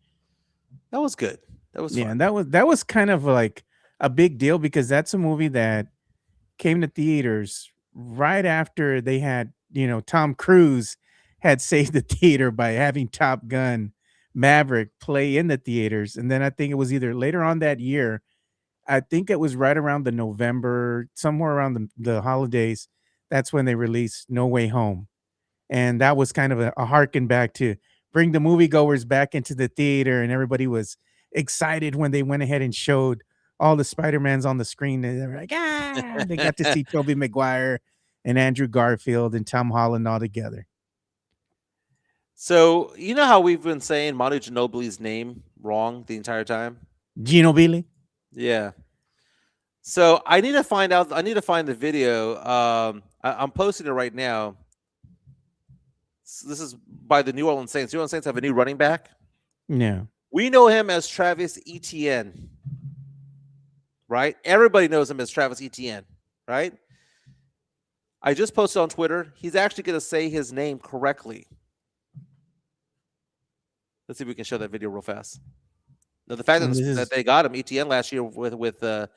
That was good. That was Yeah, fun. and that was kind of like a big deal because that's a movie that came to theaters right after they had, Tom Cruise had saved the theater by having Top Gun Maverick play in the theaters. And then I think it was either later on that year, I think it was right around the November, somewhere around the holidays. That's when they released No Way Home. And that was kind of a harken back to bring the moviegoers back into the theater. And everybody was excited when they went ahead and showed all the Spider-Mans on the screen. And they were like, they got to see Tobey Maguire and Andrew Garfield and Tom Holland all together. So you know how we've been saying Manu Ginobili's name wrong the entire time? Ginobili? Yeah. So I need to find out. I need to find the video. I'm posting it right now. This is by the New Orleans Saints. New Orleans Saints have a new running back. Yeah. We know him as Travis Etienne, right? Everybody knows him as Travis Etienne, right? I just posted on Twitter. He's actually going to say his name correctly. Let's see if we can show that video real fast. Now, the fact that they got him, Etienne, last year with the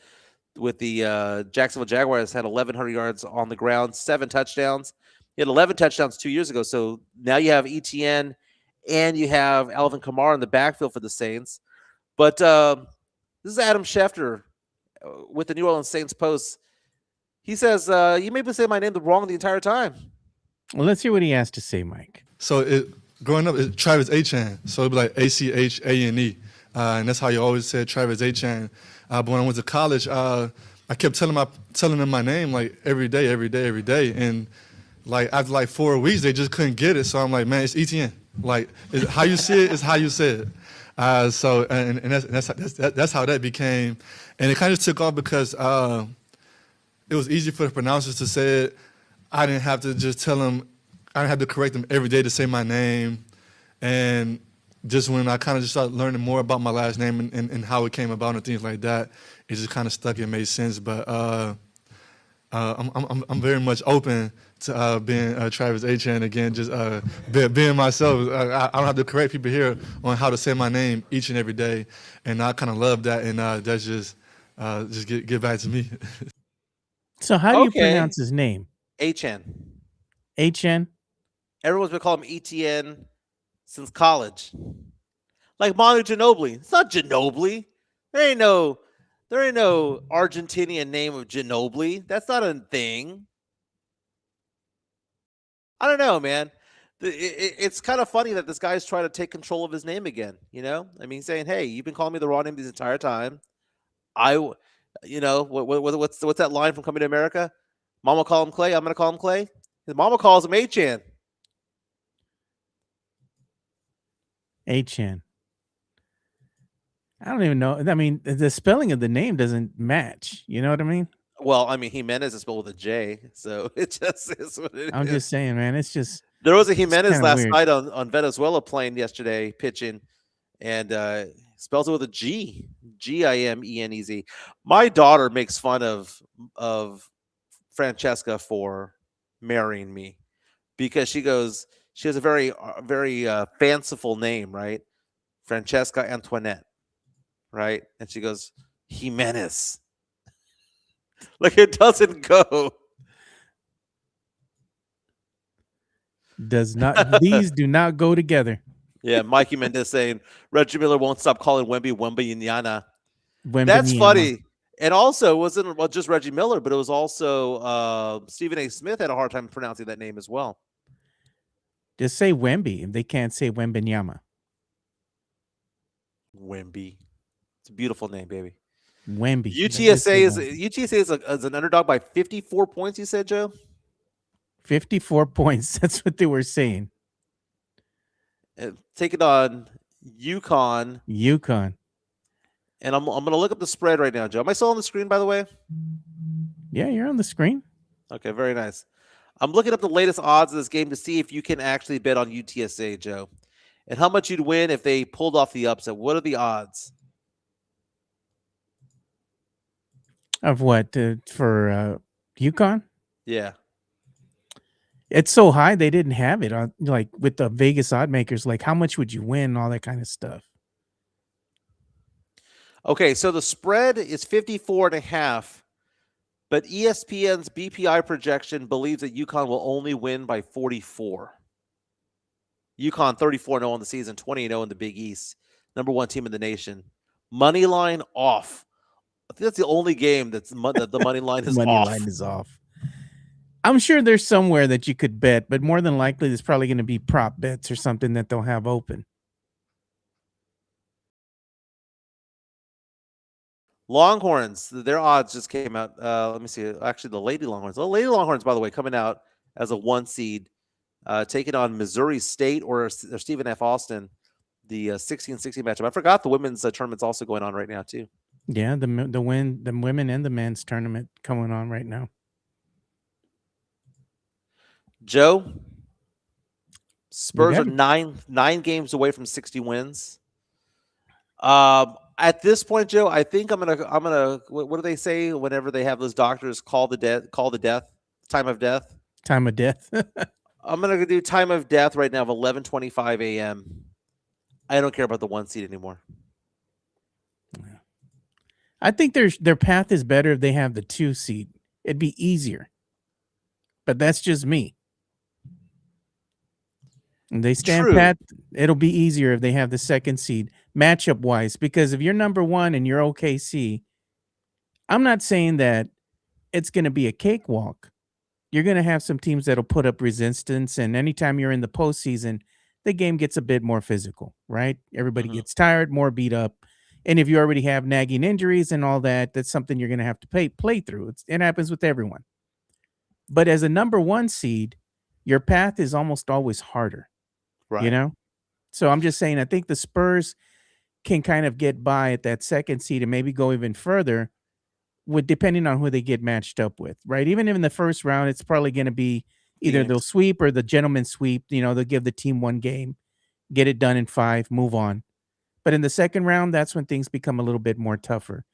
Jacksonville Jaguars had 1,100 yards on the ground, 7 touchdowns. He had 11 touchdowns 2 years ago. So now you have Etienne and you have Alvin Kamara in the backfield for the Saints. But this is Adam Schefter with the New Orleans Saints Post. He says, you may be saying my name wrong the entire time. Well, let's hear what he has to say, Mike. So growing up, it's Travis Etienne. So it'd be like Achane. And that's how you always said Travis Etienne. But when I went to college, I kept telling them my name like every day. And like after like 4 weeks, they just couldn't get it. So I'm like, man, it's Etienne. Like how you see it is how you say it. So and that's how that became. And it kind of took off because it was easy for the pronouncers to say it. I didn't have to just tell them. I didn't have to correct them every day to say my name. And just when I kind of just started learning more about my last name and how it came about and things like that, it just kind of stuck and made sense. But I'm very much open to being Travis Etienne again, just being myself. I don't have to correct people here on how to say my name each and every day, and I kind of love that. And that's just get back to me. So how do you pronounce his name? Etienne. Etienne? Everyone's been calling him Etienne since college. Like Manu Ginobili. It's not Ginobili. There ain't no Argentinian name of Ginobili. That's not a thing. I don't know, man. It's kind of funny that this guy's trying to take control of his name again. You know, I mean, saying, "Hey, you've been calling me the wrong name this entire time." What's that line from Coming to America? Mama call him Clay. I'm gonna call him Clay. His mama calls him Etienne. Etienne. I don't even know. I mean, the spelling of the name doesn't match. You know what I mean? Well, I mean, Jimenez is spelled with a J, so it just is what it is. I'm just saying, man. It's just there was a Jimenez last weird. night on Venezuela playing yesterday, pitching, and spells it with a G, Gimenez. My daughter makes fun of Francesca for marrying me because she has a very fanciful name, right? Francesca Antoinette, right? And she goes Jimenez. Like it doesn't go. These do not go together. Yeah, Mikey Mendez saying Reggie Miller won't stop calling Wemby Wembyanyana. That's funny. And also, it wasn't just Reggie Miller, but it was also Stephen A. Smith had a hard time pronouncing that name as well. Just say Wemby if they can't say Wembanyama. Wemby. It's a beautiful name, baby. Wemby. UTSA is an underdog by 54 points, you said, Joe? 54 points. That's what they were saying. Take it on UConn. And I'm going to look up the spread right now, Joe. Am I still on the screen, by the way? Yeah, you're on the screen. Okay, very nice. I'm looking up the latest odds of this game to see if you can actually bet on UTSA, Joe. And how much you'd win if they pulled off the upset. What are the odds? Of what? For UConn? Yeah. It's so high they didn't have it on, like, with the Vegas odd makers. Like, how much would you win? All that kind of stuff. Okay, so the spread is 54.5, but ESPN's BPI projection believes that UConn will only win by 44. UConn 34-0 in the season, 20-0 in the Big East, number 1 team in the nation. Money line off. I think that's the only game that the money line is Money off. line is off. I'm sure there's somewhere that you could bet, but more than likely there's probably going to be prop bets or something that they'll have open. Longhorns, their odds just came out. Let me see. Actually, the Lady Longhorns. The Lady Longhorns, by the way, coming out as a 1 seed, taking on Missouri State or Stephen F. Austin, the 16-16 matchup. I forgot the women's tournament's also going on right now too. Yeah, the women and the men's tournament going on right now. Joe, Spurs are nine games away from 60 wins. At this point, Joe, I think I'm gonna. What do they say whenever they have those doctors call the death, time of death? Time of death. I'm gonna do time of death right now of 11:25 a.m. I don't care about the 1 seed anymore. I think their path is better if they have the 2 seed. It'd be easier. But that's just me. And they stand pat, it'll be easier if they have the 2nd seed matchup wise, because if you're number 1 and you're OKC, I'm not saying that it's going to be a cakewalk. You're going to have some teams that'll put up resistance, and anytime you're in the postseason, the game gets a bit more physical, right? Everybody gets tired, more beat up. And if you already have nagging injuries and all that, that's something you're going to have to play through. It happens with everyone. But as a number 1 seed, your path is almost always harder. Right. You know? So I'm just saying, I think the Spurs can kind of get by at that 2nd seed and maybe go even further with depending on who they get matched up with, right? Even in the first round, it's probably going to be either they'll sweep or the gentleman sweep. You know, they'll give the team 1 game, get it done in 5, move on. But in the 2nd round, that's when things become a little bit more tougher.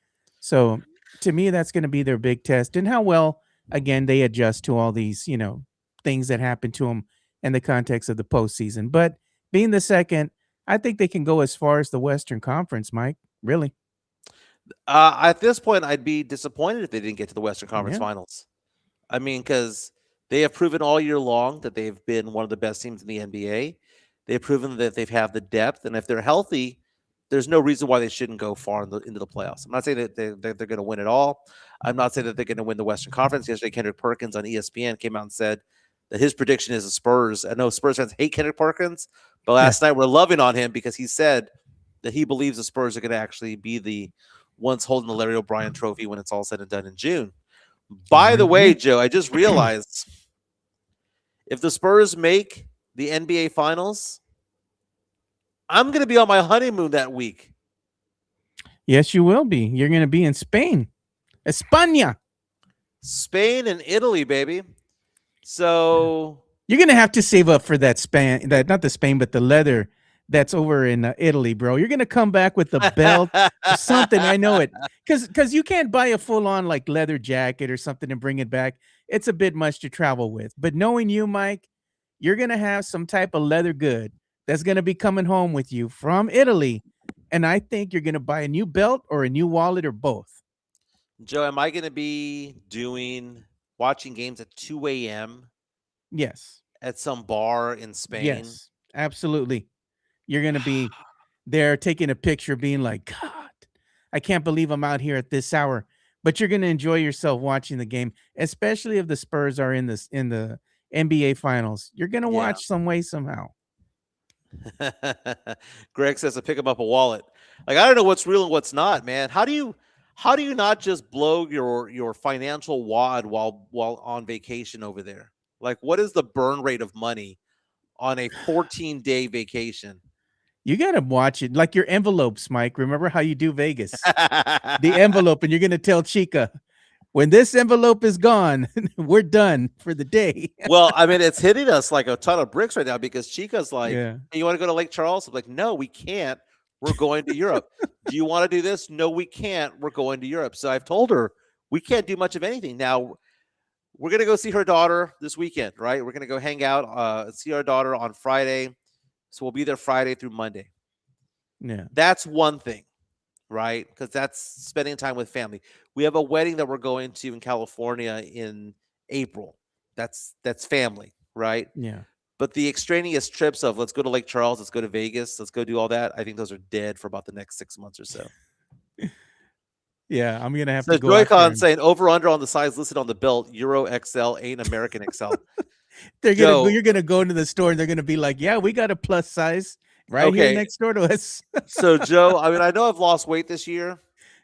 So to me, that's going to be their big test, and how well, again, they adjust to all these, things that happen to them in the context of the postseason. But being the 2nd, I think they can go as far as the Western Conference, Mike. Really. At this point, I'd be disappointed if they didn't get to the Western Conference Finals. I mean, because they have proven all year long that they've been one of the best teams in the NBA. They've proven that they have the depth, and if they're healthy, there's no reason why they shouldn't go far into the playoffs. I'm not saying that they're going to win it all. I'm not saying that they're going to win the Western Conference. Yesterday, Kendrick Perkins on ESPN came out and said that his prediction is the Spurs. I know Spurs fans hate Kendrick Perkins, but last night we're loving on him because he said that he believes the Spurs are going to actually be the ones holding the Larry O'Brien trophy when it's all said and done in June. By the way, Joe, I just realized if the Spurs make the NBA Finals, I'm going to be on my honeymoon that week. Yes, you will be. You're going to be in Spain. España. Spain and Italy, baby. So you're going to have to save up for that not the Spain, but the leather that's over in Italy, bro. You're going to come back with the belt or something. I know it. Because you can't buy a full-on like leather jacket or something and bring it back. It's a bit much to travel with. But knowing you, Mike, you're going to have some type of leather good that's going to be coming home with you from Italy. And I think you're going to buy a new belt or a new wallet or both. Joe, am I going to be watching games at 2 a.m.? Yes. At some bar in Spain? Yes, absolutely. You're going to be there taking a picture being like, God, I can't believe I'm out here at this hour. But you're going to enjoy yourself watching the game, especially if the Spurs are in the NBA Finals. You're going to watch some way, somehow. Greg says to pick him up a wallet. Like, I don't know what's real and what's not, man. How do you not just blow your financial wad while on vacation over there? Like, what is the burn rate of money on a 14-day vacation? You got to watch it like your envelopes, Mike. Remember how you do Vegas? The envelope, and you're going to tell Chica, when this envelope is gone, we're done for the day. Well, I mean, it's hitting us like a ton of bricks right now because Chica's like, Yeah. Hey, you want to go to Lake Charles? I'm like, no, we can't. We're going to Europe. Do you want to do this? No, we can't. We're going to Europe. So I've told her we can't do much of anything. Now, we're going to go see her daughter this weekend, right? We're going to go hang out, see our daughter on Friday. So we'll be there Friday through Monday. Yeah. That's one thing, right? Because that's spending time with family. We have a wedding that we're going to in California in April. That's family, right? Yeah. But the extraneous trips of let's go to Lake Charles, let's go to Vegas, let's go do all that. I think those are dead for about the next 6 months or so. Yeah, I'm gonna have So to go out there. Joy-Con And saying over under on the size listed on the belt, Euro XL ain't American XL. they're gonna Joe, go. You're gonna go into the store and they're gonna be like, "Yeah, we got a plus size right here okay. next door to us." So Joe, I mean, I know I've lost weight this year.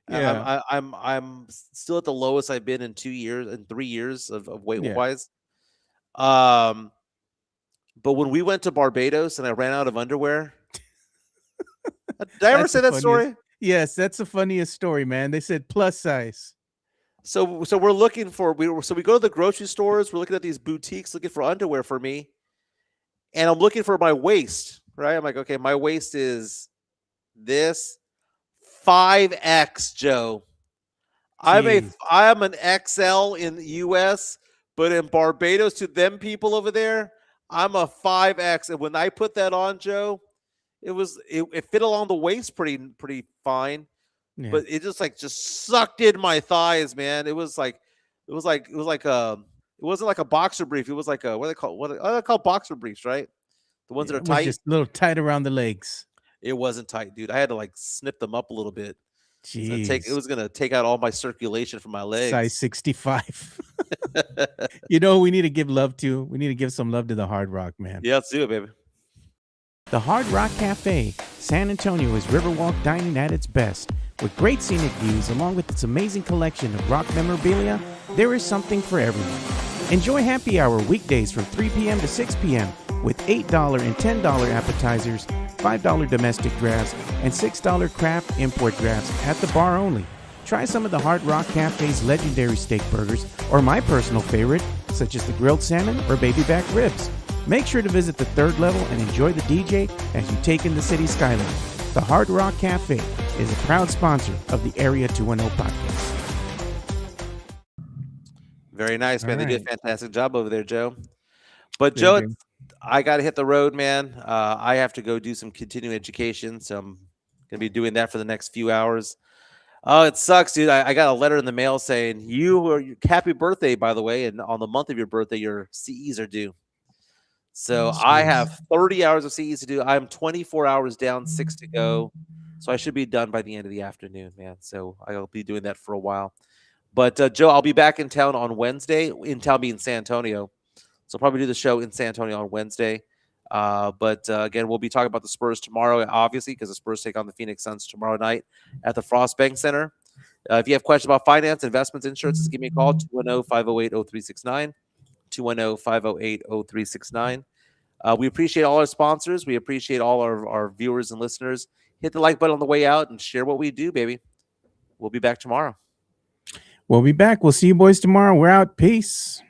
Yeah. I'm still at the lowest I've been in 2 years and 3 years of weight Yeah. wise. But when we went to Barbados and I ran out of underwear, did I ever That's say the that funniest. story? Yes, that's the funniest story, man. They said plus size. So we're looking for we go to the grocery stores. We're looking at these boutiques looking for underwear for me, and I'm looking for my waist. Right? I'm like, okay, my waist is this 5X, Joe. Jeez. I'm an XL in the US, but in Barbados to them people over there, I'm a 5X. And when I put that on, Joe, it fit along the waist pretty fine. Yeah. But it just sucked in my thighs, man. It wasn't like a boxer brief. It was like a what are they called boxer briefs, right? The ones that are It was tight. just a little tight around the legs. It wasn't tight, dude. I had to like snip them up a little bit. It Jeez. was gonna take out all my circulation from my Size legs. 65. You know who we need to give love to? We need to give some love to the Hard Rock, man. Yeah, let's do it, baby. The Hard Rock Cafe, San Antonio is Riverwalk dining at its best. With great scenic views along with its amazing collection of rock memorabilia, there is something for everyone. Enjoy happy hour weekdays from 3 p.m. to 6 p.m. with $8 and $10 appetizers, $5 domestic drafts, and $6 craft import drafts at the bar only. Try some of the Hard Rock Cafe's legendary steak burgers, or my personal favorite, such as the grilled salmon or baby back ribs. Make sure to visit the third level and enjoy the DJ as you take in the city skyline. The Hard Rock Cafe is a proud sponsor of the Area 210 podcast. Very nice, man. All They do a right. fantastic job over there, Joe. But They Joe, do. I got to hit the road, man. I have to go do some continuing education, so I'm gonna be doing that for the next few hours. Oh, it sucks, dude. I got a letter in the mail saying happy birthday, by the way, and on the month of your birthday, your CEs are due. So I have 30 hours of CEs to do. I'm 24 hours down, 6 to go. So I should be done by the end of the afternoon, man. So I'll be doing that for a while. But Joe, I'll be back in town on Wednesday. In town being San Antonio. So I'll probably do the show in San Antonio on Wednesday. But again, we'll be talking about the Spurs tomorrow, obviously, because the Spurs take on the Phoenix Suns tomorrow night at the Frost Bank Center. If you have questions about finance, investments, insurance, just give me a call, 210-508-0369, 210-508-0369. We appreciate all our sponsors. We appreciate all our viewers and listeners. Hit the like button on the way out and share what we do, baby. We'll be back tomorrow. We'll be back. We'll see you boys tomorrow. We're out. Peace.